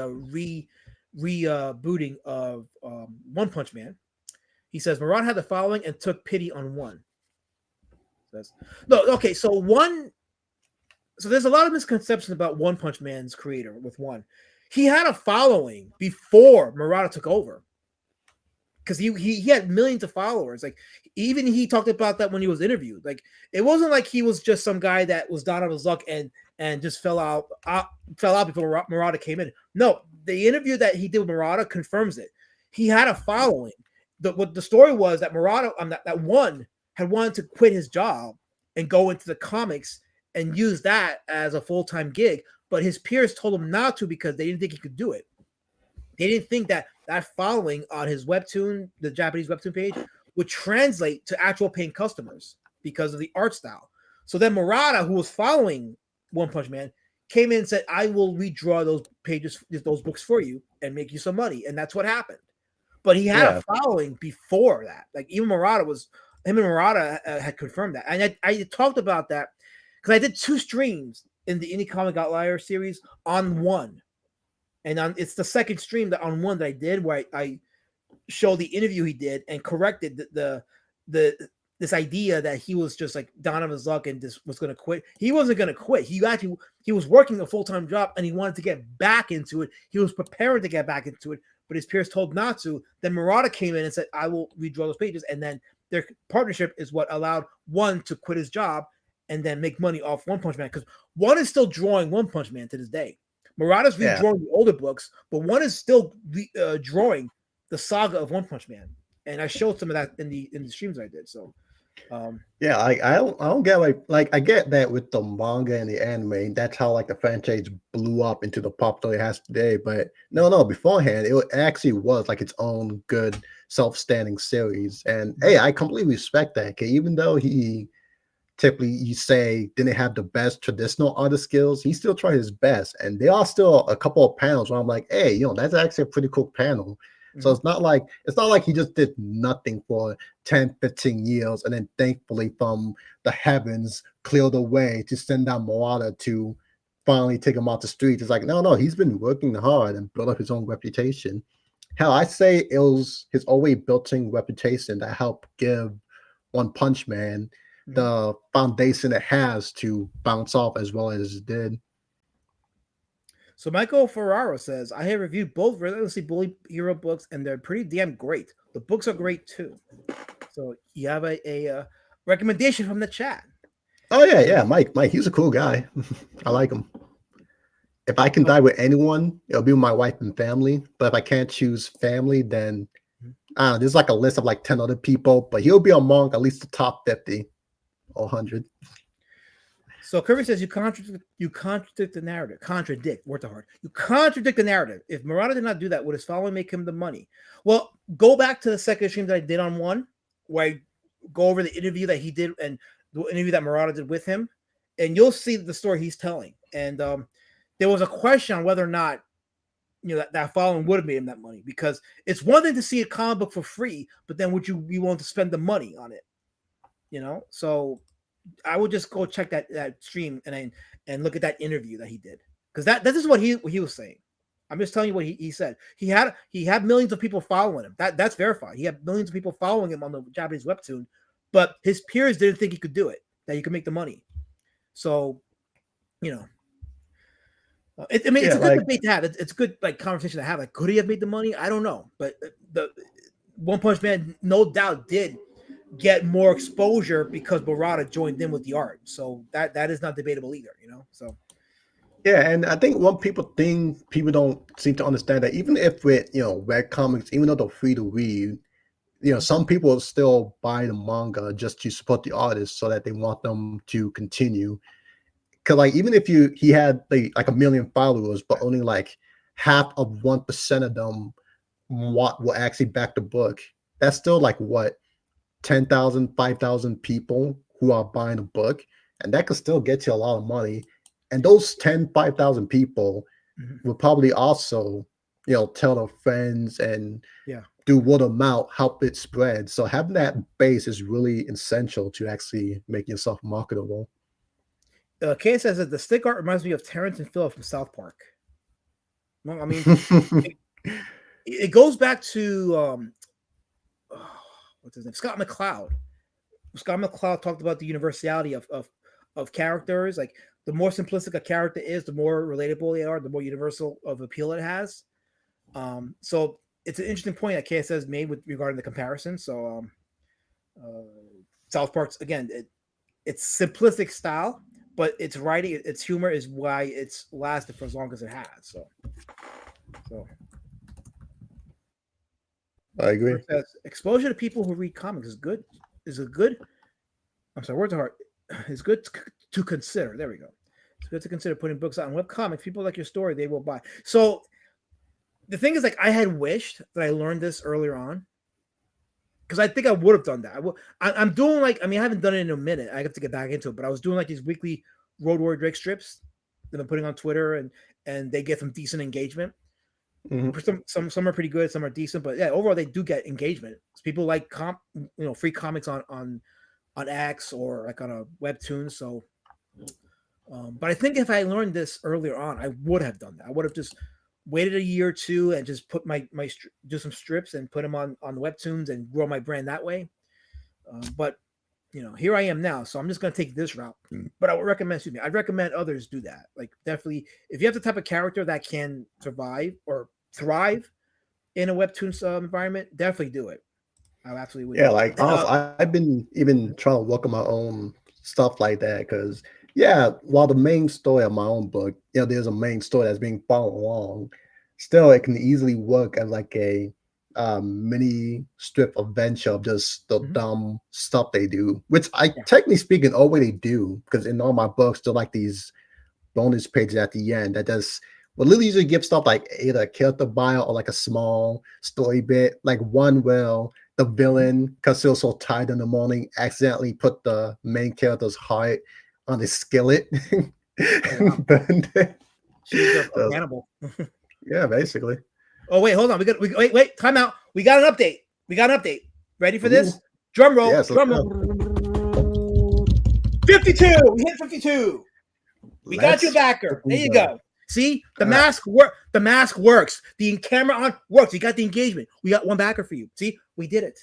rebooting of One Punch Man. He says Murata had the following and took pity on one. So there's a lot of misconceptions about One Punch Man's creator with One. He had a following before Murata took over, because he had millions of followers. Like, even he talked about that when he was interviewed. Like, it wasn't like he was just some guy that was down on his luck and just fell out before Murata came in. No, the interview that he did with Murata confirms it. He had a following. What the story was that Murata, that One had wanted to quit his job and go into the comics and use that as a full-time gig, but his peers told him not to because they didn't think he could do it. They didn't think that following on his webtoon, the Japanese webtoon page, would translate to actual paying customers because of the art style. So then Murata, who was following One Punch Man, came in and said, I will redraw those pages, those books for you and make you some money. And that's what happened. But he had a following before that. Like, even him and Murata had confirmed that. And I talked about that because I did 2 streams in the Indie Comic Outliers series on One. And it's the second stream on One that I did, where I showed the interview he did and corrected this idea that he was just like down on his luck and just was going to quit. He wasn't going to quit. He was working a full-time job and he wanted to get back into it. He was preparing to get back into it, but his peers told not to. Then Murata came in and said, I will redraw those pages. And then their partnership is what allowed one to quit his job and then make money off One Punch Man, because one is still drawing One Punch Man to this day. Murata's redrawing the older books, but one is still drawing the saga of One Punch Man, and I showed some of that in the streams I did. So, yeah, I don't get like I get that with the manga and the anime, that's how like the franchise blew up into the popularity it has today. But no, beforehand it actually was like its own good self-standing series, and hey, I completely respect that. Okay, even though he typically you say didn't have the best traditional artist skills, he still tried his best, and there are still a couple of panels where I'm like, hey, that's actually a pretty cool panel. So it's not like he just did nothing for 10, 15 years and then thankfully from the heavens cleared the way to send down Murata to finally take him out the streets. It's like, no, he's been working hard and built up his own reputation. Hell, I say it was his always built-in reputation that helped give One Punch Man the foundation it has to bounce off as well as it did. So Michael Ferraro says, I have reviewed both Relentlessly Bully hero books, and they're pretty damn great. The books are great too. So you have a recommendation from the chat. Oh yeah, Mike, he's a cool guy. I like him. If I can die with anyone, it'll be with my wife and family. But if I can't choose family, then there's like a list of like 10 other people, but he'll be among at least the top 50 or 100. So Kirby says you contradict the narrative. You contradict the narrative. If Murata did not do that, would his following make him the money? Well, go back to the second stream that I did on one, where I go over the interview that he did and the interview that Murata did with him, and you'll see the story he's telling. And there was a question on whether or not that following would have made him that money, because it's one thing to see a comic book for free, but then would you be willing to spend the money on it? So I would just go check that stream and look at that interview that he did, because that is what he was saying. I'm just telling you what he said. He had millions of people following him. That's verified. He had millions of people following him on the Japanese webtoon, but his peers didn't think he could do it, that he could make the money. So, it's a good debate to have. It's a good conversation to have. Like, could he have made the money? I don't know, but the One Punch Man no doubt did get more exposure because Murata joined in with the art. So that is not debatable either, So yeah, and I think one people don't seem to understand that even if with web comics, even though they're free to read, some people still buy the manga just to support the artist so that they want them to continue. Because like even if he had like 1 million followers, but only like half of 1% of them will actually back the book, that's still like what, 10,000, 5,000 people who are buying a book, and that could still get you a lot of money. And those 5,000 people will probably also, tell their friends and do word of mouth, help it spread. So having that base is really essential to actually make yourself marketable. Kay says that the stick art reminds me of Terrence and Phillip from South Park. Well, I mean, it goes back to what's his name? Scott McCloud. Scott McCloud talked about the universality of characters. Like, the more simplistic a character is, the more relatable they are, the more universal of appeal it has. So it's an interesting point that KSS made regarding the comparison. So South Park's, again, it's simplistic style, but its writing, its humor is why it's lasted for as long as it has. So I agree. Exposure to people who read comics is good. I'm sorry, words are hard. It's good to consider. There we go. It's good to consider putting books out on webcomics. People like your story, they will buy. So the thing is, like, I had wished that I learned this earlier on, because I think I would have done that. I'm doing I haven't done it in a minute. I have to get back into it, but I was doing like these weekly Road Warrior Drake strips that I'm putting on Twitter, and they get some decent engagement. Some are pretty good, some are decent, but yeah, overall they do get engagement. People like free comics on X or like on a webtoon. So, but I think if I learned this earlier on, I would have done that. I would have just waited a year or two and just put do some strips and put them on webtoons and grow my brand that way. But here I am now, so I'm just going to take this route. But I would recommend, I'd recommend others do that. Like, definitely, if you have the type of character that can survive or thrive in a webtoon environment, definitely do it. I absolutely would. Yeah, like honestly, I've been even trying to work on my own stuff like that because yeah, while the main story of my own book, there's a main story that's being followed along. Still, it can easily work as like a mini strip adventure of just the dumb stuff they do, which I technically speaking already do because in all my books, they're like these bonus pages at the end that just well, Lily usually gives stuff like either a character bio or like a small story bit, like one where the villain, because he was so tired in the morning, accidentally put the main character's heart on the skillet. Burned it. She's a cannibal. Yeah, basically. Oh wait, hold on. Wait. Time out. We got an update. Ready for this? Drum roll. Yes, drum roll. 52. We hit 52. We got you a backer. There you go. See, the mask work. The mask works. The camera on works. You got the engagement. We got one backer for you. See, we did it.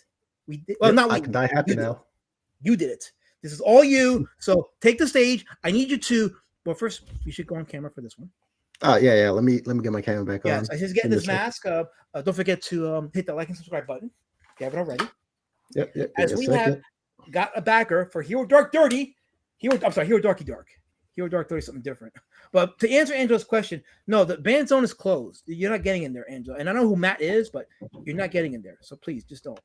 We did. Well, not we. I can die happy now. You did it. This is all you. So take the stage. I need you to. Well, first you should go on camera for this one. Oh yeah. Let me get my camera back on. Yes, I just getting this mask. Don't forget to hit the like and subscribe button. If you haven't already. Yep. As we have got a backer for Hero Dark Dirty. Hero Darky Dark. Hero Dark 30 something different. But to answer Angela's question, no, the ban zone is closed. You're not getting in there, Angela. And I know who Matt is, but you're not getting in there. So please, just don't.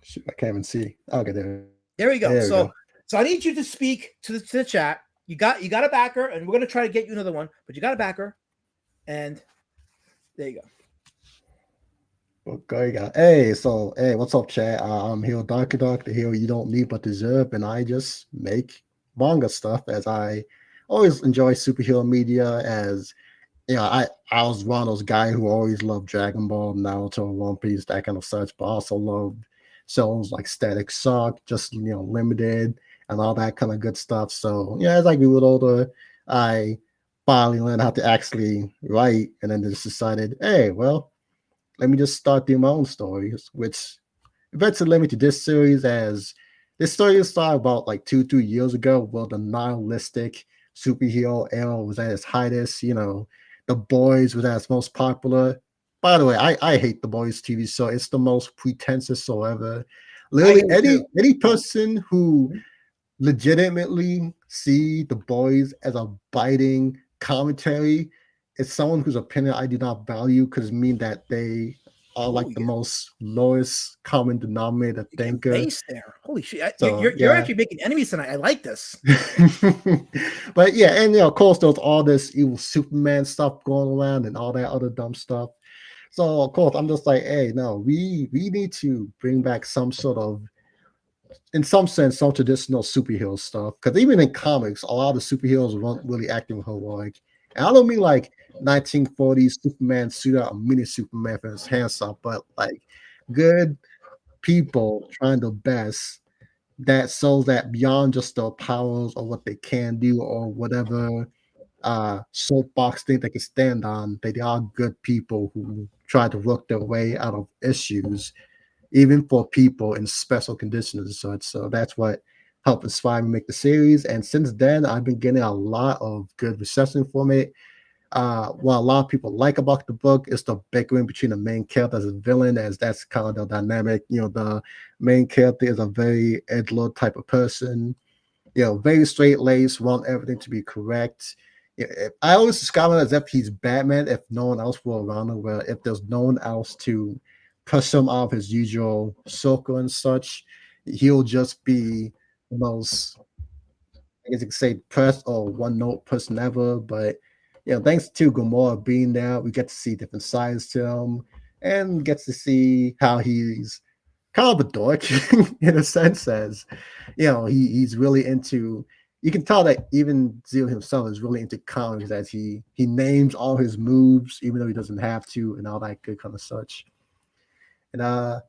Shoot, I can't even see. Okay, there. There we go. There we go. So I need you to speak to the chat. You got a backer, and we're gonna try to get you another one, but you got a backer, and there you go. Okay, hey, what's up, chat? I'm Hero Darky Dark, the hero you don't need but deserve, and I just make manga stuff as I always enjoy superhero media. As I was one of those guys who always loved Dragon Ball, Naruto, One Piece, that kind of such, but also loved shows like Static Shock, just Limited, and all that kind of good stuff. So as I grew older, I finally learned how to actually write, and then just decided, hey, well, let me just start doing my own stories, which eventually led me to this series. As this story started about like 2-3 years ago, where the nihilistic superhero era was at its highest. The Boys was at its most popular. By the way, I hate The Boys TV show. It's the most pretentious show ever. Literally, any person who legitimately see The Boys as a biting commentary is someone whose opinion I do not value, because it means that they are like the most lowest common denominator thinker. Base there. Holy shit! You're actually making enemies tonight. I like this. But yeah, and of course there's all this evil Superman stuff going around and all that other dumb stuff. So of course I'm just like, hey, no, we need to bring back some sort of, in some sense, some traditional superhero stuff. Because even in comics, a lot of the superheroes weren't really acting heroic. And I don't mean like 1940s Superman suit out a mini Superman for his hands up, but like good people trying their best that shows that beyond just their powers or what they can do or whatever soapbox thing they can stand on, they are good people who try to work their way out of issues, even for people in special conditions and such. So that's what helped inspire me to make the series. And since then, I've been getting a lot of good reception from it. What a lot of people like about the book is the bickering between the main character as a villain, as that's kind of the dynamic. The main character is a very edgelord type of person, very straight-laced, want everything to be correct. I always describe him as if he's Batman if no one else were around him, where if there's no one else to push him out of his usual circle and such, he'll just be the most, I guess you could say, pressed or one-note person ever. But thanks to Gamora being there, we get to see different sides to him and get to see how he's kind of a dork in a sense, as he's really into. You can tell that even Zeo himself is really into comics, as he names all his moves even though he doesn't have to, and all that good kind of such. And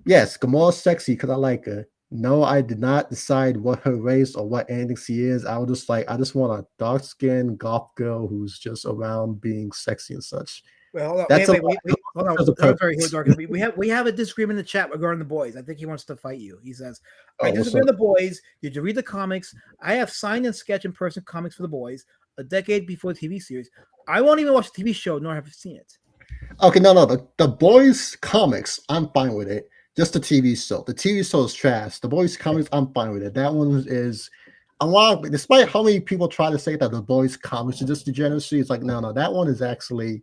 yes, Gamora's sexy because I like her. No, I did not decide what her race or what anything she is. I was just like, I just want a dark-skinned goth girl who's just around being sexy and such. Well, hold on. That's Wait, hold on. I'm sorry, we have a disagreement in the chat regarding the boys. I think he wants to fight you. He says, I disagree with the boys. Did you read the comics? I have signed and sketch in person comics for the boys a decade before the TV series. I won't even watch the TV show, nor have I seen it. Okay, no. The boys comics, I'm fine with it. Just the TV show. The TV show is trash. The boys comics, I'm fine with it. That one is a lot. Despite how many people try to say that the boys comics is just degeneracy, it's like no, that one is actually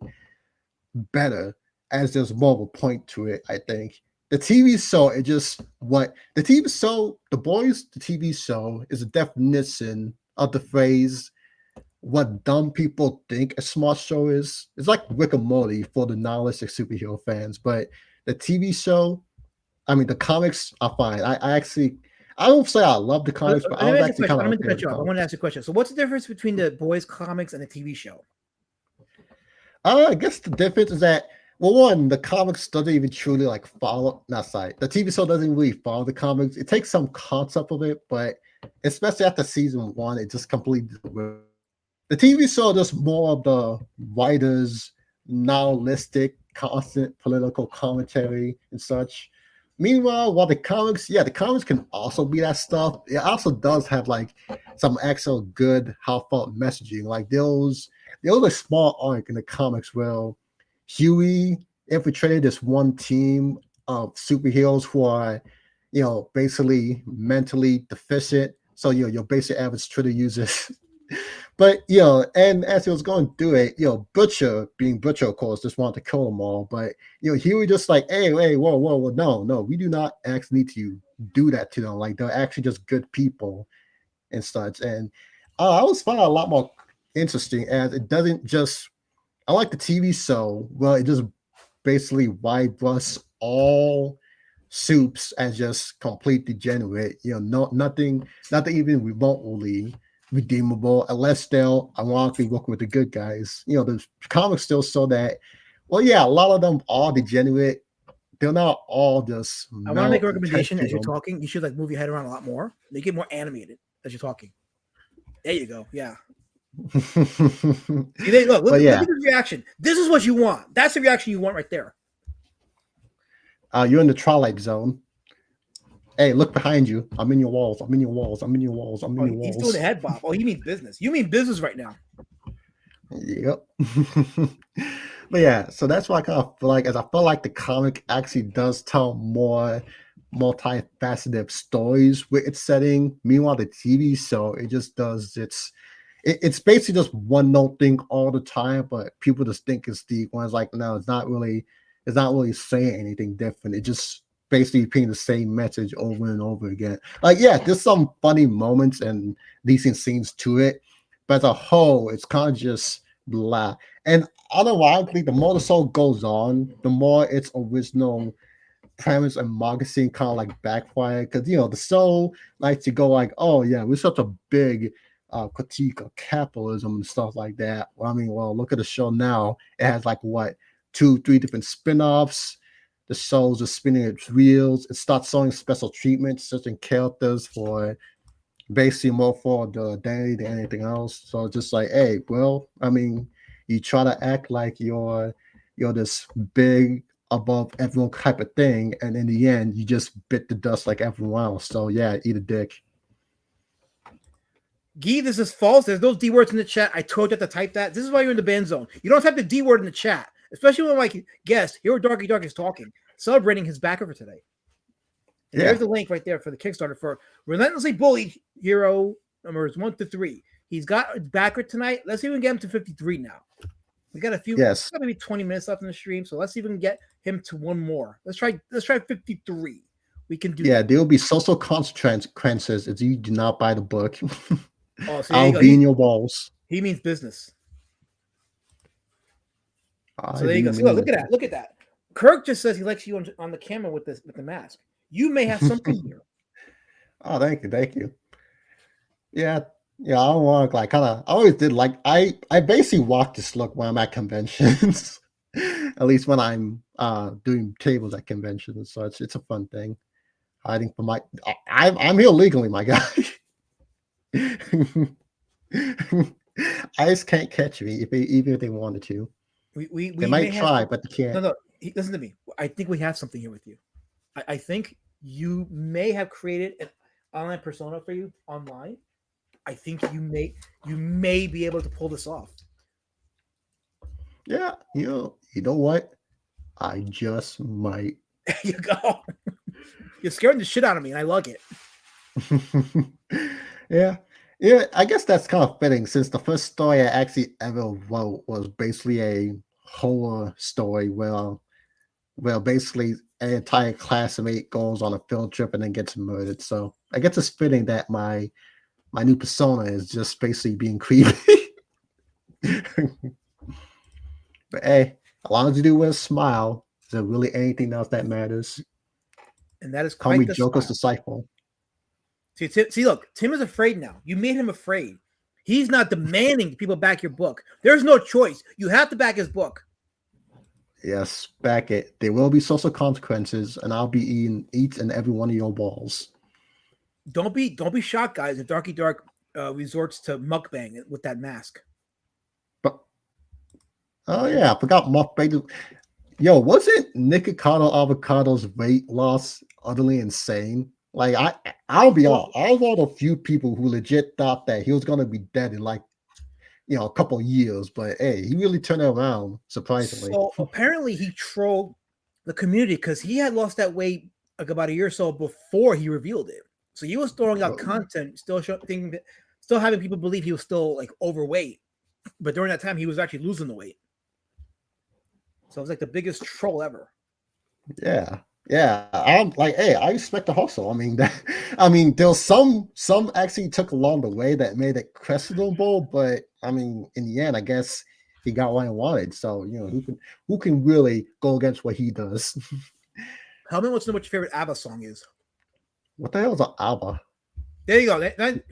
better as there's more of a point to it. I think the TV show, it just what the TV show, the boys, the TV show is a definition of the phrase what dumb people think a smart show is. It's like Rick and Morty for the knowledgeable superhero fans, but the TV show, I mean, the comics are fine. I don't say I love the comics, but I actually kind of like the I want to ask you a question. So, what's the difference between the boys' comics and the TV show? I guess the difference is that, well, one, the comics doesn't even truly like follow. Not sorry, the TV show doesn't really follow the comics. It takes some concept of it, but especially after season 1, it just completely. The TV show just more of the writers' nihilistic, constant political commentary and such. Meanwhile, while the comics can also be that stuff. It also does have like some actual good, heartfelt messaging. Like there was a small arc in the comics where Huey infiltrated this one team of superheroes who are, basically mentally deficient. So your basic average Twitter users. But and as he was going through it, Butcher, being Butcher, of course, just wanted to kill them all. But Huey just like, hey, whoa, no, we do not actually need to do that to them. Like they're actually just good people and such. And I always find it a lot more interesting as it doesn't just. I like the TV show. Well, it just basically whitewashes all soups as just complete degenerate. Nothing even remotely redeemable unless they'll ironically work with the good guys. The comics still show that. Well, yeah, a lot of them are degenerate. They're not all just. I want to make a recommendation as you're talking. You should like move your head around a lot more. Make it more animated as you're talking. There you go. Yeah. See, look at this reaction. This is what you want. That's the reaction you want right there. You're in the Twilight Zone. Hey, look behind you. I'm in your walls. I'm in your walls. I'm in your walls. I'm in your walls. He's doing the head bob. Oh, he means business. You mean business right now. Yep. But yeah, so that's why I kind of feel like, as I feel like the comic actually does tell more multifaceted stories with its setting. Meanwhile, the TV show, it just does it's basically just one note thing all the time, but people just think it's deep. When it's like, no, it's not really saying anything different. It just basically repeating the same message over and over again. Like, yeah, there's some funny moments and decent scenes to it, but as a whole, it's kind of just blah. And ironically, the more the show goes on, the more its original premise and marketing kind of like backfire, because the show likes to go like, oh yeah, we're such a big critique of capitalism and stuff like that. Well, look at the show now. It has like 2-3 different spin-offs. The show's just spinning its wheels. It starts showing special treatments, certain characters for basically more for the identity than anything else. So it's just like, hey, well, you try to act like you're this big above everyone type of thing, and in the end, you just bit the dust like everyone else. So yeah, eat a dick. Guy, this is false. There's no D words in the chat. I told you to type that. This is why you're in the ban zone. You don't type the D word in the chat, especially when my guest, Hero Darky Dark, is talking, celebrating his backer for today. And there's the link right there for the Kickstarter for Relentlessly Bullied Hero numbers 1 to 3. He's got a backer tonight. Let's see if we can get him to 53 now. We got a few, yes, maybe 20 minutes left in the stream, so let's see if we can get him to one more. Let's try 53. We can do that. There will be social consequences if you do not buy the book. Oh, so I'll be in your walls. He means business. So there you go. So look at that. Kirk just says he likes you on the camera with the mask. You may have something here. Oh, thank you. Yeah. I don't want to I always did I basically walk this look when I'm at conventions. At least when I'm doing tables at conventions and such. It's a fun thing. Hiding from I'm here legally, my guy. I just can't catch me even if they wanted to. We might try, but they can't. No, listen to me. I think we have something here with you. I think you may have created an online persona for you online. I think you may be able to pull this off. Yeah, you know what? I just might. There you go. You're scaring the shit out of me, and I like it. Yeah. Yeah, I guess that's kind of fitting since the first story I actually ever wrote was basically a horror story where basically an entire classmate goes on a field trip and then gets murdered. So I guess it's fitting that my new persona is just basically being creepy. But hey, as long as you do with a smile, is there really anything else that matters? And that is Call quite me the Joker's smile. disciple. See, look, Tim is afraid now. You made him afraid. He's not demanding people back your book. There's no choice. You have to back his book. Yes, back it. There will be social consequences, and I'll be eating each and every one of your balls. Don't be shocked, guys. If Darky Dark resorts to mukbang with that mask. But oh yeah, I forgot mukbang. Yo, wasn't Nikocado Avocado's weight loss utterly insane? Like I'll be honest, I was one of the few people who legit thought that he was gonna be dead in like a couple of years, but hey, he really turned it around surprisingly. So apparently he trolled the community because he had lost that weight like about a year or so before he revealed it. So he was throwing out content, still having people believe he was still like overweight, but during that time he was actually losing the weight. So it was like the biggest troll ever. Yeah, I'm like, hey, I respect the hustle. I mean, there's some actually took along the way that made it questionable, but I mean, in the end, I guess he got what he wanted. So who can really go against what he does? Helmet wants to know what your favorite ABBA song is. What the hell is an ABBA? There you go.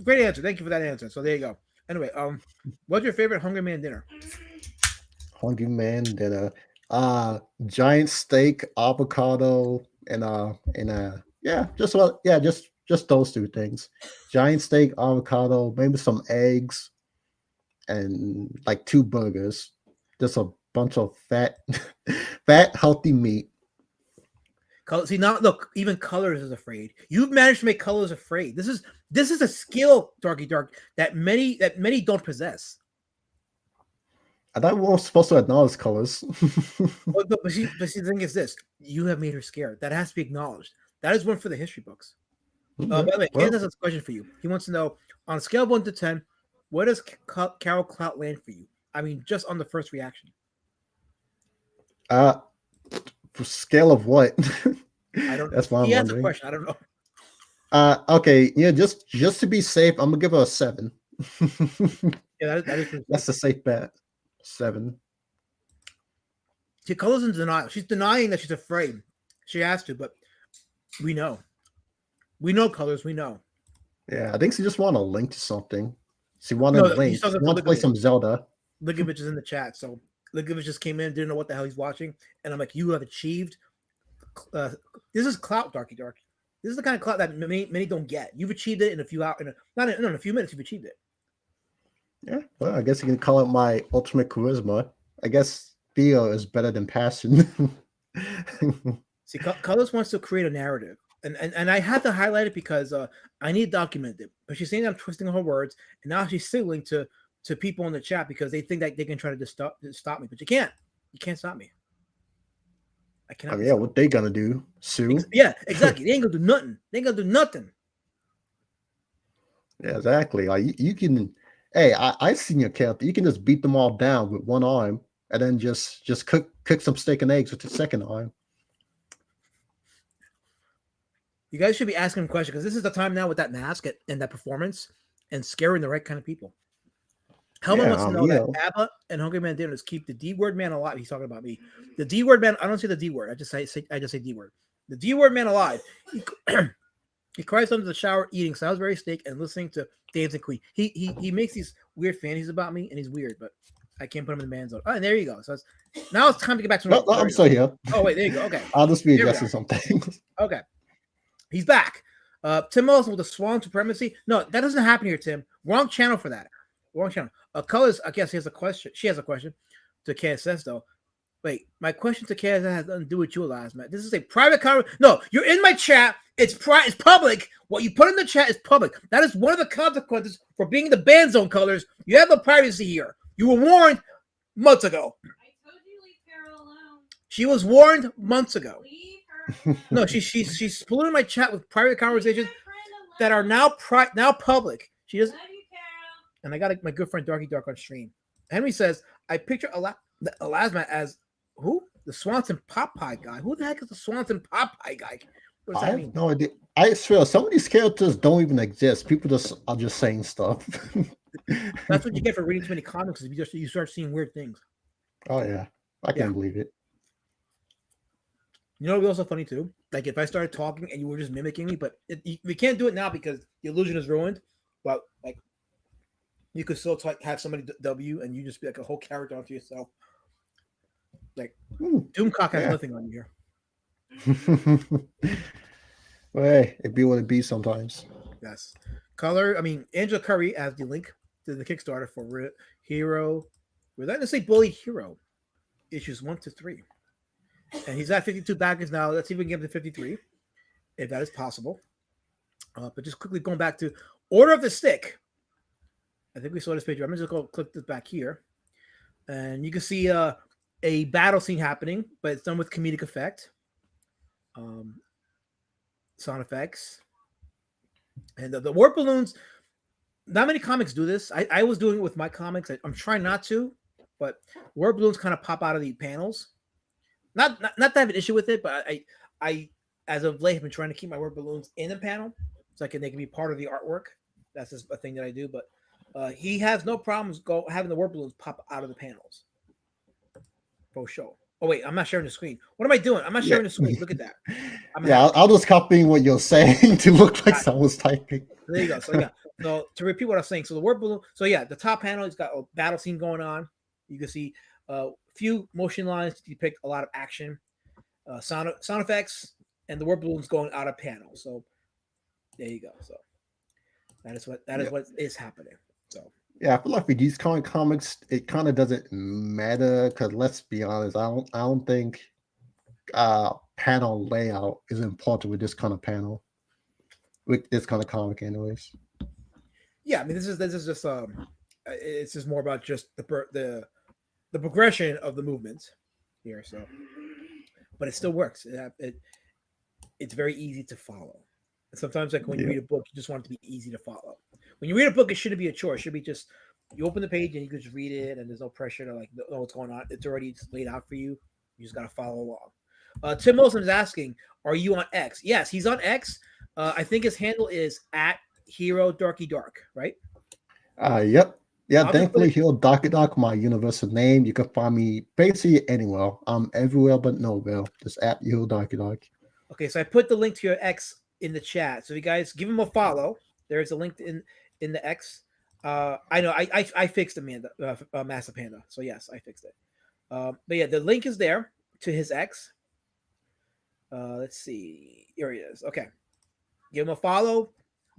Great answer. Thank you for that answer. So there you go. Anyway, what's your favorite Hungry Man dinner? Hungry Man dinner. Giant steak, avocado, and just those two things. Giant steak, avocado, maybe some eggs, and like 2 burgers. Just a bunch of fat, healthy meat. See, now look, even Colors is afraid. You've managed to make Colors afraid. This is a skill, Darky Dark, that many don't possess. I thought we were supposed to acknowledge Colors. but the thing is this: you have made her scared. That has to be acknowledged. That is one for the history books. By the way, Ken has a question for you. He wants to know, on a scale of 1 to 10, where does Carol Clout land for you? I mean, just on the first reaction. For scale of what? I don't know. That's why I'm He asked wondering. a question. I don't know. Okay, yeah, just to be safe, I'm gonna give her a 7. Yeah, that is that's a safe bet. 7. See, Colors in denial. She's denying that she's afraid. She has to, but we know. We know Colors. We know. Yeah, I think she just wanted a link to something. She wanted a link. She wanted to play some Zelda. Ligovich is in the chat, so Ligovich just came in, didn't know what the hell he's watching, and I'm like, you have achieved. This is clout, Darky Dark. This is the kind of clout that many don't get. You've achieved it in a few hours, in a few minutes. You've achieved it. Yeah, well, I guess you can call it my ultimate charisma. I guess fear is better than passion. See, Colors wants to create a narrative, and I had to highlight it because I need to document it. But she's saying I'm twisting her words, and now she's signaling to people in the chat because they think that they can try to stop me, but you can't. You can't stop me. I cannot. Yeah, what they gonna do? Sue? Yeah, exactly. They ain't gonna do nothing. They ain't gonna do nothing. Yeah, exactly. Like you can. Hey, I've seen your character. You can just beat them all down with one arm, and then just cook some steak and eggs with the second arm. You guys should be asking him questions because this is the time now with that mask and that performance and scaring the right kind of people. Hellman wants to know that ABBA and Hungry Man dinners keep the D word man alive. He's talking about me. The D word man. I don't say the D word. I just say D word. The D word man alive. He cries under the shower, eating Salisbury steak and listening to Dancing Queen. He makes these weird fantasies about me, and he's weird, but I can't put him in the man zone. Oh, and there you go. So now it's time to get back to normal. No, I'm still here. Oh wait, there you go. Okay, I'll just be addressing something. Okay, he's back. Tim Olsen with the Swan Supremacy. No, that doesn't happen here, Tim. Wrong channel for that. Wrong channel. Colors. I guess he has a question. She has a question to KSS though. Wait, my question to KSS has nothing to do with you, last man. This is a private conversation. No, you're in my chat. It's public. What you put in the chat is public. That is one of the consequences for being the ban zone, Colors. You have no privacy here. You were warned months ago. I told you leave Carol alone. She was warned months ago. Leave her No, she's polluting my chat with private conversations that are now public. She doesn't. And I got my good friend Darky Dark on stream. Henry says I picture Elasma as who? The Swanson Popeye guy. Who the heck is the Swanson Popeye guy? What does that mean? have no idea. I swear some of these characters don't even exist. People are just saying stuff. That's what you get for reading too many comics. Is you start seeing weird things. Oh yeah, I can't believe it. You know, what's also funny too. Like if I started talking and you were just mimicking me, but we can't do it now because the illusion is ruined. But like, you could still have somebody W and you just be like a whole character onto yourself. Like Doomcock has nothing on you here. Well, hey, it be what it be sometimes. Yes. Color. I mean, Angela Curry has the link to the Kickstarter for Hero. We're not going to say Bully Hero. Issues 1 to 3. And he's at 52 backers now. Let's see if we can get him to 53, if that is possible. But just quickly going back to Order of the Stick. I think we saw this page. I'm just going to click this back here. And you can see a battle scene happening, but it's done with comedic effect. Sound effects. And the warp balloons, not many comics do this. I was doing it with my comics. I'm trying not to, but warp balloons kind of pop out of the panels. Not that I have an issue with it, but I as of late have been trying to keep my warp balloons in the panel so they can be part of the artwork. That's just a thing that I do. But he has no problems having the warp balloons pop out of the panels. For sure. Oh wait, I'm not sharing the screen. What am I doing? I'm not sharing the screen. Look at that. I'll just copying what you're saying to look like someone's typing. There you go. So to repeat what I was saying, so the warp balloon. So yeah, the top panel has got a battle scene going on. You can see a few motion lines to depict a lot of action, sound effects, and the warp balloons going out of panel. So there you go. So that is what is happening. So. Yeah, I feel like with these kind of comics, it kind of doesn't matter because let's be honest, I don't think panel layout is important with this kind of panel, with this kind of comic, anyways. Yeah, I mean this is just it's just more about just the progression of the movements here. So, but it still works. It's very easy to follow. Sometimes, like when you read a book, you just want it to be easy to follow. When you read a book, it shouldn't be a chore. It should be just you open the page and you can just read it, and there's no pressure to like know what's going on. It's already laid out for you. You just gotta follow along. Tim Wilson is asking, "Are you on X?" Yes, he's on X. I think his handle is at Hero Darky Dark, right? Yep. Yeah, thankfully Hero Darky Dark, my universal name. You can find me basically anywhere. I'm everywhere but nowhere. Just at Hero Darky Dark. Okay, so I put the link to your X in the chat, so you guys give him a follow. There's a link in the X. I know I fixed Amanda Master Panda, so yes, I fixed it. But yeah, the link is there to his X. Let's see, here he is. Okay, give him a follow,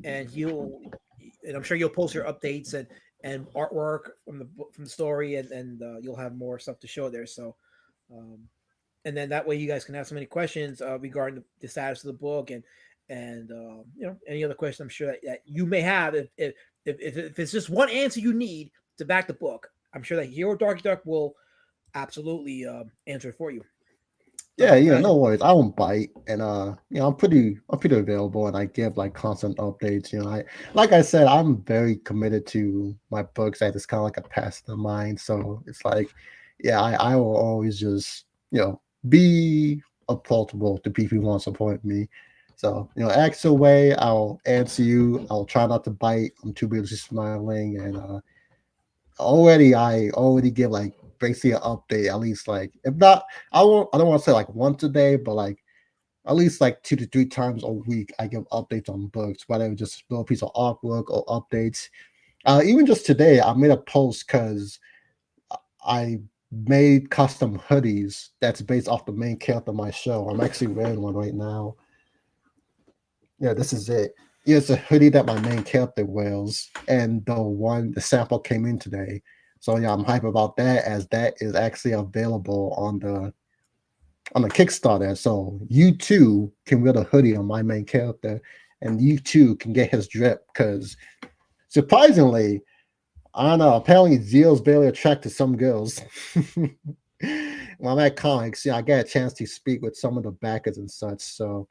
and I'm sure you'll post your updates and artwork from the story, and you'll have more stuff to show there. So, and then that way you guys can have so many questions regarding the status of the book and any other question I'm sure that you may have. If it's just one answer you need to back the book, I'm sure that Hero Darky Dark will absolutely answer it for you. Yeah, no worries. I won't bite, and I'm pretty available, and I give like constant updates. Like I said, I'm very committed to my books. It's kind of like a passion of mine, so it's like, I will always just be approachable to people who want to support me. So, ask away, I'll answer you. I'll try not to bite. I'm too busy smiling. And I already give like basically an update, at least like, if not, I don't want to say like once a day, but like at least like 2 to 3 times a week, I give updates on books, whether it's just a little piece of artwork or updates. Even just today, I made a post because I made custom hoodies that's based off the main character of my show. I'm actually wearing one right now. Yeah, this is it. It's a hoodie that my main character wears, and the sample came in today. So I'm hype about that, as that is actually available on the Kickstarter. So you too can wear the hoodie on my main character, and you too can get his drip. Because surprisingly, I don't know, apparently Zeo's barely attracted some girls. when I'm at comics, I get a chance to speak with some of the backers and such. So,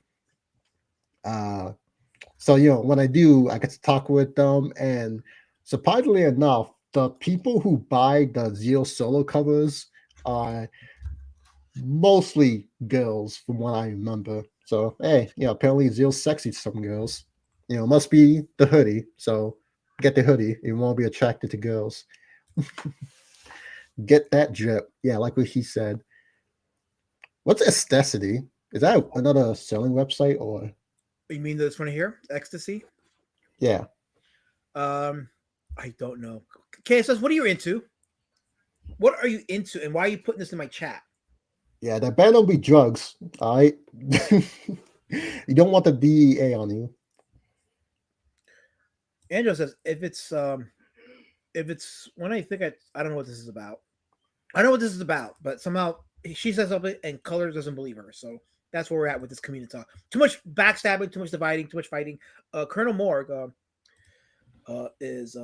when I do, I get to talk with them, and surprisingly enough, the people who buy the Zero solo covers are mostly girls, from what I remember. So, hey, apparently Zero's sexy to some girls. Must be the hoodie. So, get the hoodie. You won't be attracted to girls. Get that drip. Yeah, like what he said. What's aestheticity? Is that another selling website or? You mean this one here, Ecstasy? Yeah. I don't know. KSS, what are you into? What are you into, and why are you putting this in my chat? Yeah, that better don't be drugs. All right. You don't want the DEA on you. Angela says, if it's when I think I don't know what this is about. I know what this is about, but somehow she says something and Colors doesn't believe her. So that's where we're at with this community talk. Too much backstabbing, too much dividing, too much fighting. Colonel Morg is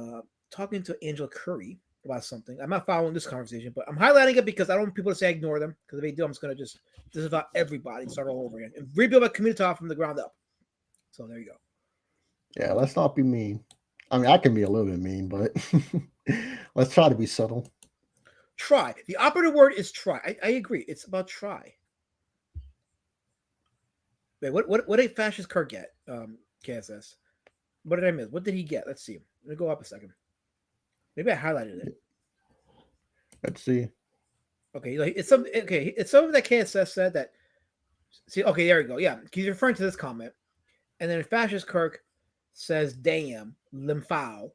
talking to Angela Curry about something. I'm not following this conversation, but I'm highlighting it because I don't want people to say ignore them, because if they do, I'm just going to this is about everybody, start all over again, and rebuild my community talk from the ground up. So there you go. Yeah, let's not be mean. I mean, I can be a little bit mean, but let's try to be subtle. Try. The operative word is try. I agree. It's about try. Wait, what did Fascist Kirk get? KSS. What did I miss? What did he get? Let's see. Let me go up a second. Maybe I highlighted it. Let's see. Okay, it's something that KSS said that. See, okay, there we go. Yeah, he's referring to this comment, and then Fascist Kirk says, "Damn, limphao,"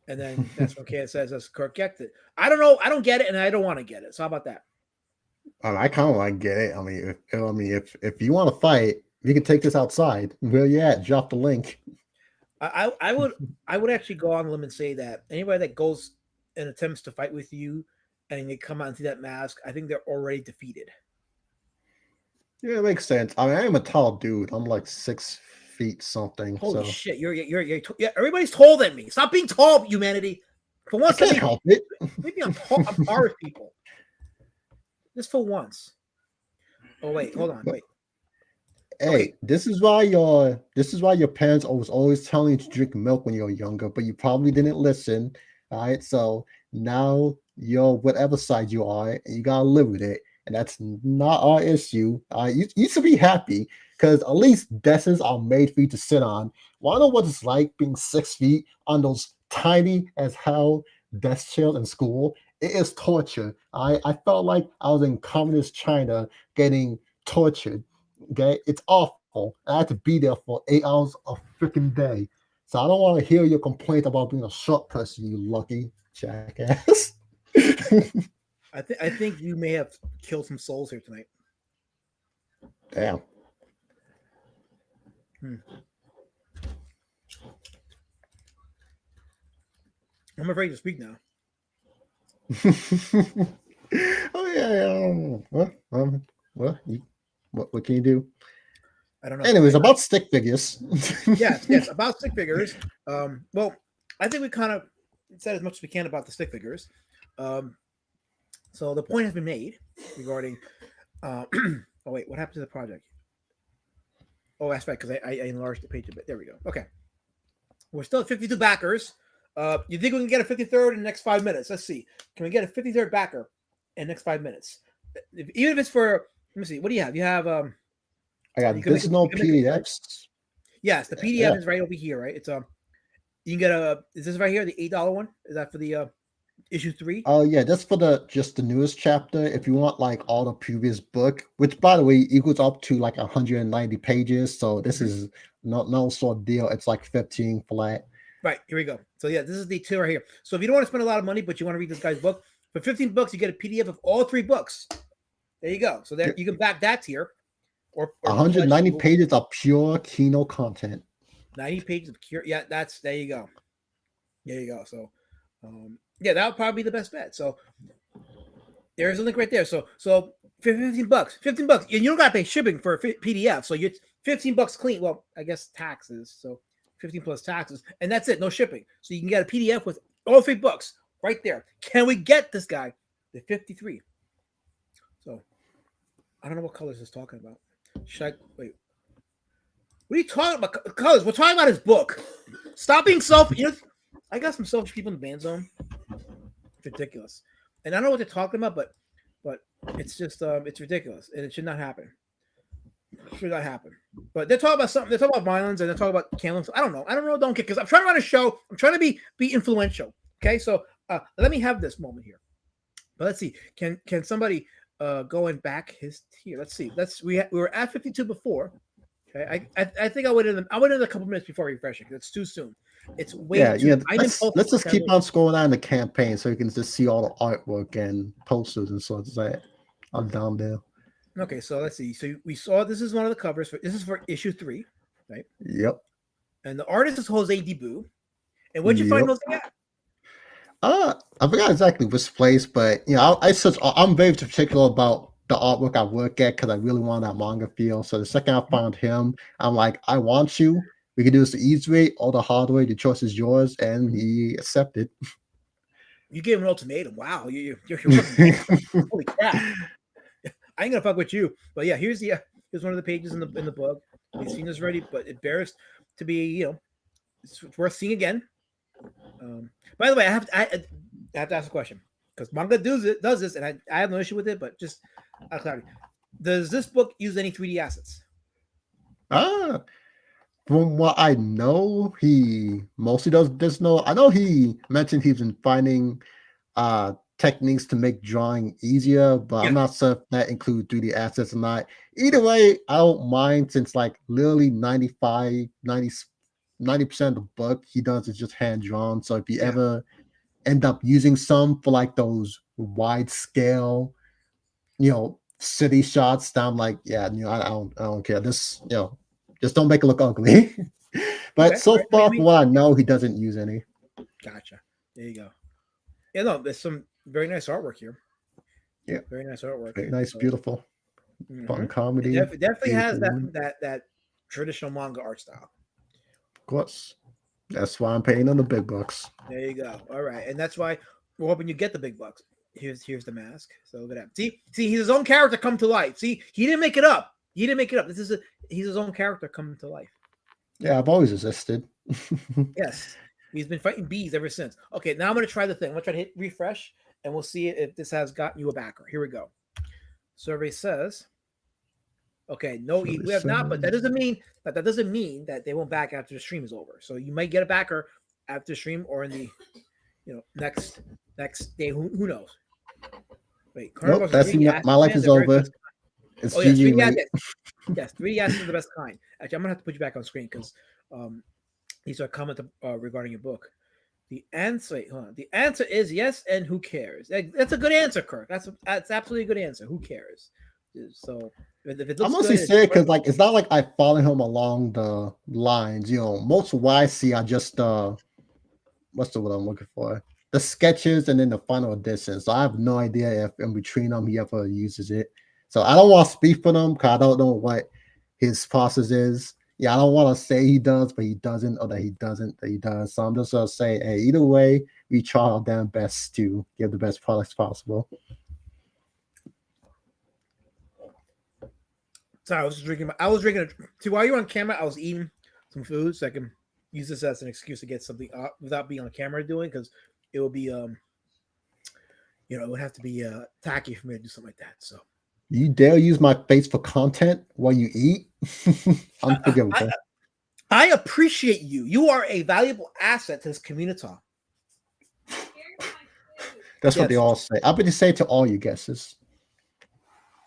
and then that's when KSS says Kirk gets it. I don't know. I don't get it, and I don't want to get it. So how about that? I kind of like get it. I mean, if you want to fight, you can take this outside. Where you at? Drop the link. I would actually go on a limb and say that anybody that goes and attempts to fight with you and they come out and see that mask, I think they're already defeated. Yeah, it makes sense. I mean, I am a tall dude. I'm like 6 feet something. Holy shit! You're everybody's taller than me. Stop being tall, humanity. For once, I can't help it. Maybe I'm par with people. Just for once. Oh wait, hold on, wait. Hey, okay. This is why your parents was always telling you to drink milk when you were younger, but you probably didn't listen. All right, so now you're whatever side you are, and you gotta live with it, and that's not our issue. You should be happy because at least desks are made for you to sit on. Wanna know what it's like being 6 feet on those tiny as hell desk chairs in school? It is torture. I felt like I was in communist China getting tortured. Okay, it's awful. I had to be there for 8 hours a freaking day. So I don't want to hear your complaint about being a short person, you lucky jackass. I think you may have killed some souls here tonight. Damn. I'm afraid to speak now. Oh yeah. What can you do? I don't know. Anyways, about stick figures. yes, about stick figures. Well, I think we kind of said as much as we can about the stick figures. So the point has been made regarding. Oh wait, what happened to the project? Oh, that's right, because I enlarged the page a bit. There we go. Okay, we're still at 52 backers. You think we can get a 53rd in the next 5 minutes? Let's see. Can we get a 53rd backer in the next 5 minutes? Even if it's for, let me see. What do you have? You have I got additional PDFs. Yes, the PDF is right over here, right? It's you can get is this right here, the $8 one? Is that for the issue 3? Oh yeah, that's for just the newest chapter. If you want like all the previous book, which by the way equals up to like 190 pages, so this is no sort of deal. It's like 15 flat. Right, here we go. So yeah, this is the 2 right here. So if you don't want to spend a lot of money, but you want to read this guy's book, for $15 you get a PDF of all 3 books. There you go. So there you can back that tier. Or 190 pages of pure Kino content. 90 pages of pure. Yeah, there you go. There you go. So yeah, that would probably be the best bet. So there's a link right there. So for $15, and you don't got to pay shipping for a PDF. So you're $15 clean. Well, I guess taxes. So 15 plus taxes, and that's it. No shipping. So you can get a PDF with all 3 books right there. Can we get this guy the 53? I don't know what colors is talking about. Should I wait? What are you talking about? Colors. We're talking about his book. Stop being selfish. You know, I got some selfish people in the band zone. It's ridiculous, and I don't know what they're talking about, but it's just it's ridiculous, and it should not happen. It should not happen. But they're talking about something. They're talking about violence, and they're talking about killing. I don't know. Don't care because I'm trying to run a show. I'm trying to be influential. Okay, so let me have this moment here. But let's see. Can somebody going back his here? Let's see. We were at 52 before. Okay, I think I went in a couple minutes before refreshing. It's too soon. It's way too. Let's just keep on scrolling down the campaign so you can just see all the artwork and posters and such. That I'm down there. Okay, so let's see. So we saw this is one of the covers this is for issue 3, right? Yep. And the artist is Jose Debu. And where'd you find Jose at? I forgot exactly which place, but I'm very particular about the artwork I work at because I really want that manga feel. So the second I found him, I'm like, I want you. We can do this the easy way or the hard way. The choice is yours, and he accepted. You gave him an ultimatum. Wow, you're holy crap! I ain't gonna fuck with you. But yeah, here's one of the pages in the book. You've seen this already, but it bears to be it's worth seeing again. By the way, I have to ask a question because manga does this, and I have no issue with it. But just out of clarity, does this book use any 3D assets? From what I know, he mostly does. There's no. I know he mentioned he's been finding techniques to make drawing easier, but I'm not sure if that includes 3D assets or not. Either way, I don't mind since like literally 90% of the book he does is just hand drawn. So if you ever end up using some for like those wide scale, city shots, then I'm like, I don't care. This, just don't make it look ugly. But so far, from what I know, he doesn't use any. Gotcha. There you go. Yeah, no, there's some very nice artwork here. Yeah, very nice artwork. Very nice, beautiful, fun comedy. It definitely has that traditional manga art style. Of course, that's why I'm paying on the big bucks. There you go. All right, and that's why we're hoping you get the big bucks. Here's the mask. So look at that. See, he's his own character come to life. See, he didn't make it up. He's his own character coming to life. Yeah, I've always existed. Yes. He's been fighting bees ever since. Okay, now I'm going to try the thing. I'm going to try to hit refresh, and we'll see if this has gotten you a backer. Here we go. Survey says, okay, no, we have not, but that doesn't mean that they won't back after the stream is over. So you might get a backer after the stream or in the next day. Who knows? Wait, nope, my life is over. It's yes, 3D assets are the best kind. Actually, I'm gonna have to put you back on screen because these are comments regarding your book. The answer is yes, and who cares? That's a good answer, Kirk. That's absolutely a good answer. Who cares? So if it looks I'm mostly saying because it's not like I follow him along the lines. Most of what I see are just what's the word I'm looking for? The sketches and then the final edition. So I have no idea if in between them he ever uses it. So I don't want to speak for them because I don't know what his process is. Yeah, I don't want to say he does, but he doesn't, or that he doesn't, that he does. So I'm just going to say, hey, either way, we try our damn best to give the best products possible. Sorry, I was drinking. See, while you're on camera, I was eating some food so I can use this as an excuse to get something up without being on camera doing because it will be, it would have to be tacky for me to do something like that. So. You dare use my face for content while you eat? I'm forgiving that. I appreciate you. You are a valuable asset to this community. That's what they all say. I've been to say to all you guesses.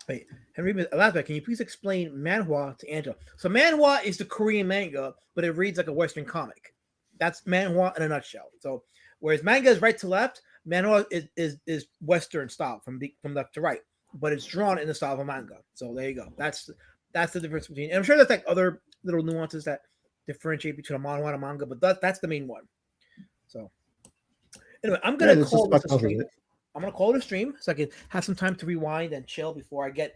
Wait, Henry, last bit, can you please explain manhwa to Angela? So manhwa is the Korean manga, but it reads like a Western comic. That's manhwa in a nutshell. So whereas manga is right to left, manhwa is Western style from left to right. But it's drawn in the style of a manga. So there you go. That's the difference between. And I'm sure there's like other little nuances that differentiate between a manhwa and a manga, but that's the main one. So anyway, I'm gonna call this a stream. I'm gonna call it a stream so I can have some time to rewind and chill before I get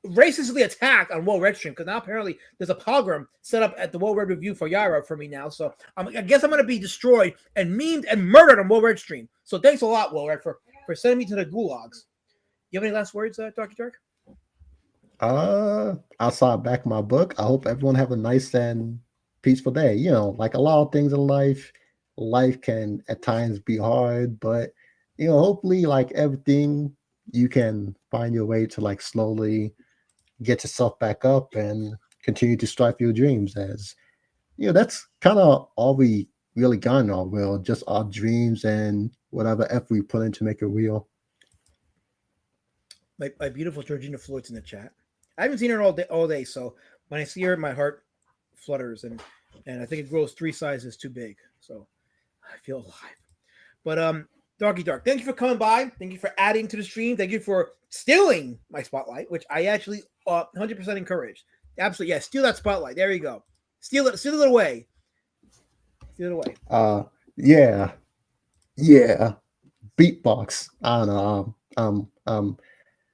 racistly attacked on World Red Stream because now apparently there's a pogrom set up at the World Red Review for Yara for me now. So I guess I'm gonna be destroyed and memed and murdered on World Red Stream. So thanks a lot, World Red, for sending me to the gulags. You have any last words, Dr. Dark? Outside back of my book, I hope everyone have a nice and peaceful day. You know, like a lot of things in life can at times be hard, but you know, hopefully, like everything, you can find your way to like slowly get yourself back up and continue to strive for your dreams. As you know, that's kind of all we really got in our world, just our dreams and whatever effort we put in to make it real. My beautiful Georgina Floyd's in the chat. I haven't seen her all day, so when I see her, my heart flutters, and I think it grows 3 sizes too big. So I feel alive. But Darky Dark, thank you for coming by. Thank you for adding to the stream. Thank you for stealing my spotlight, which I actually 100% encourage. Absolutely, yeah. Steal that spotlight. There you go. Steal it away. Steal it away. Yeah. Beatbox. I don't know.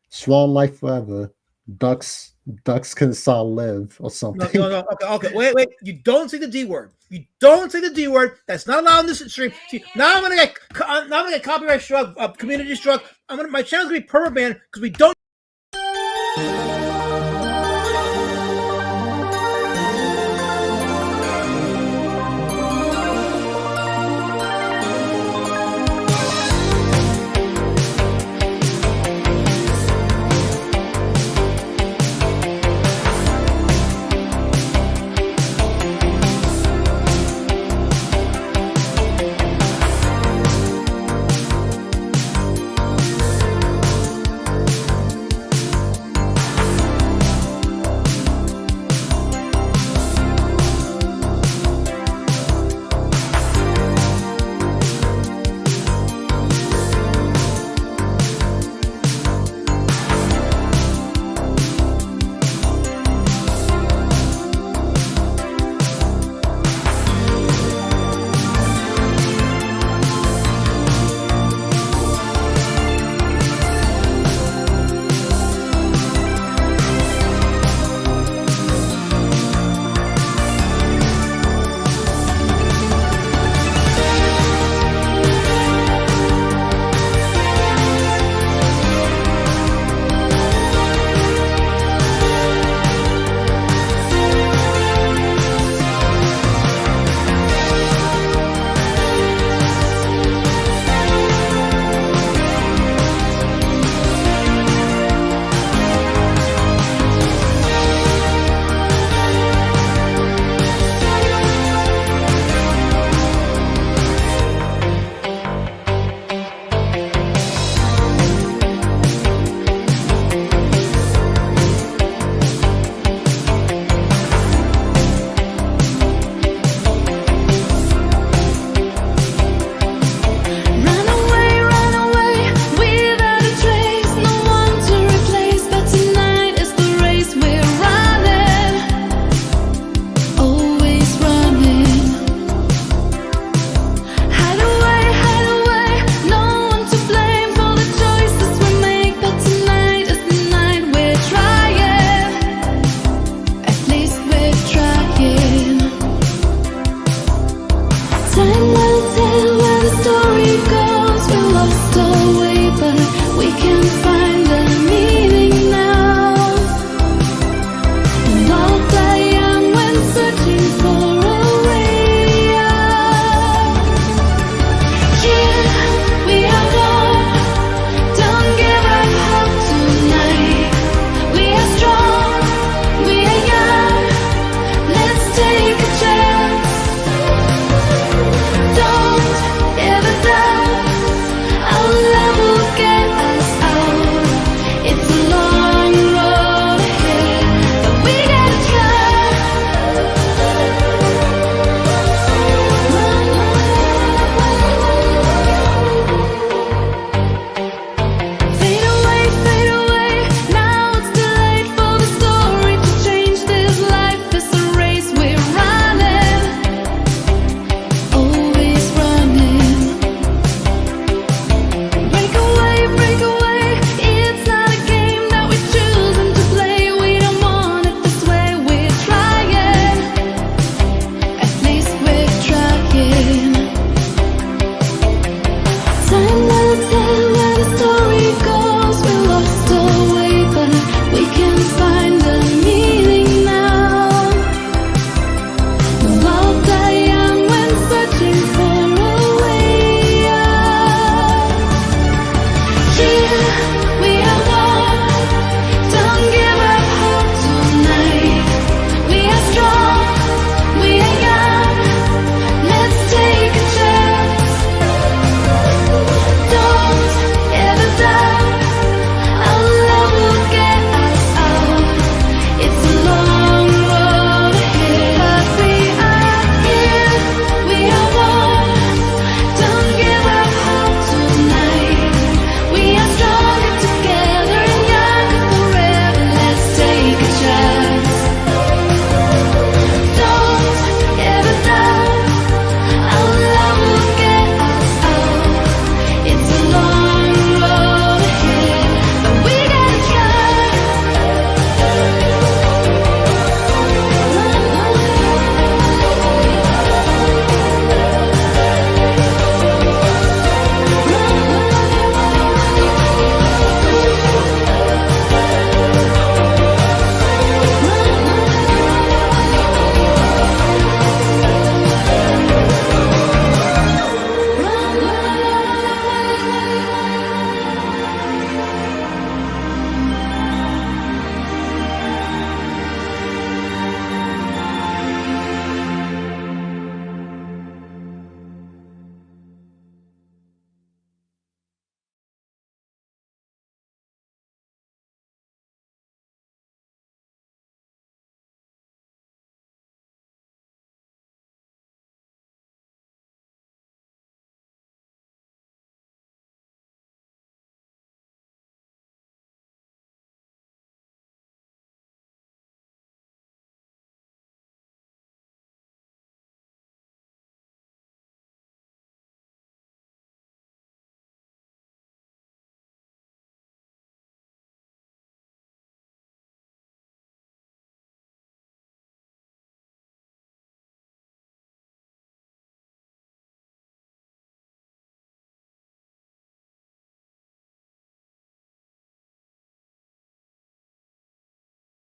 Swan Life Forever. Ducks can sound live or something. No. Okay. Wait. You don't say the D word. You don't say the D word. That's not allowed in this stream. See, now I'm gonna get copyright struck, community struck. My channel's gonna be perma banned because we don't.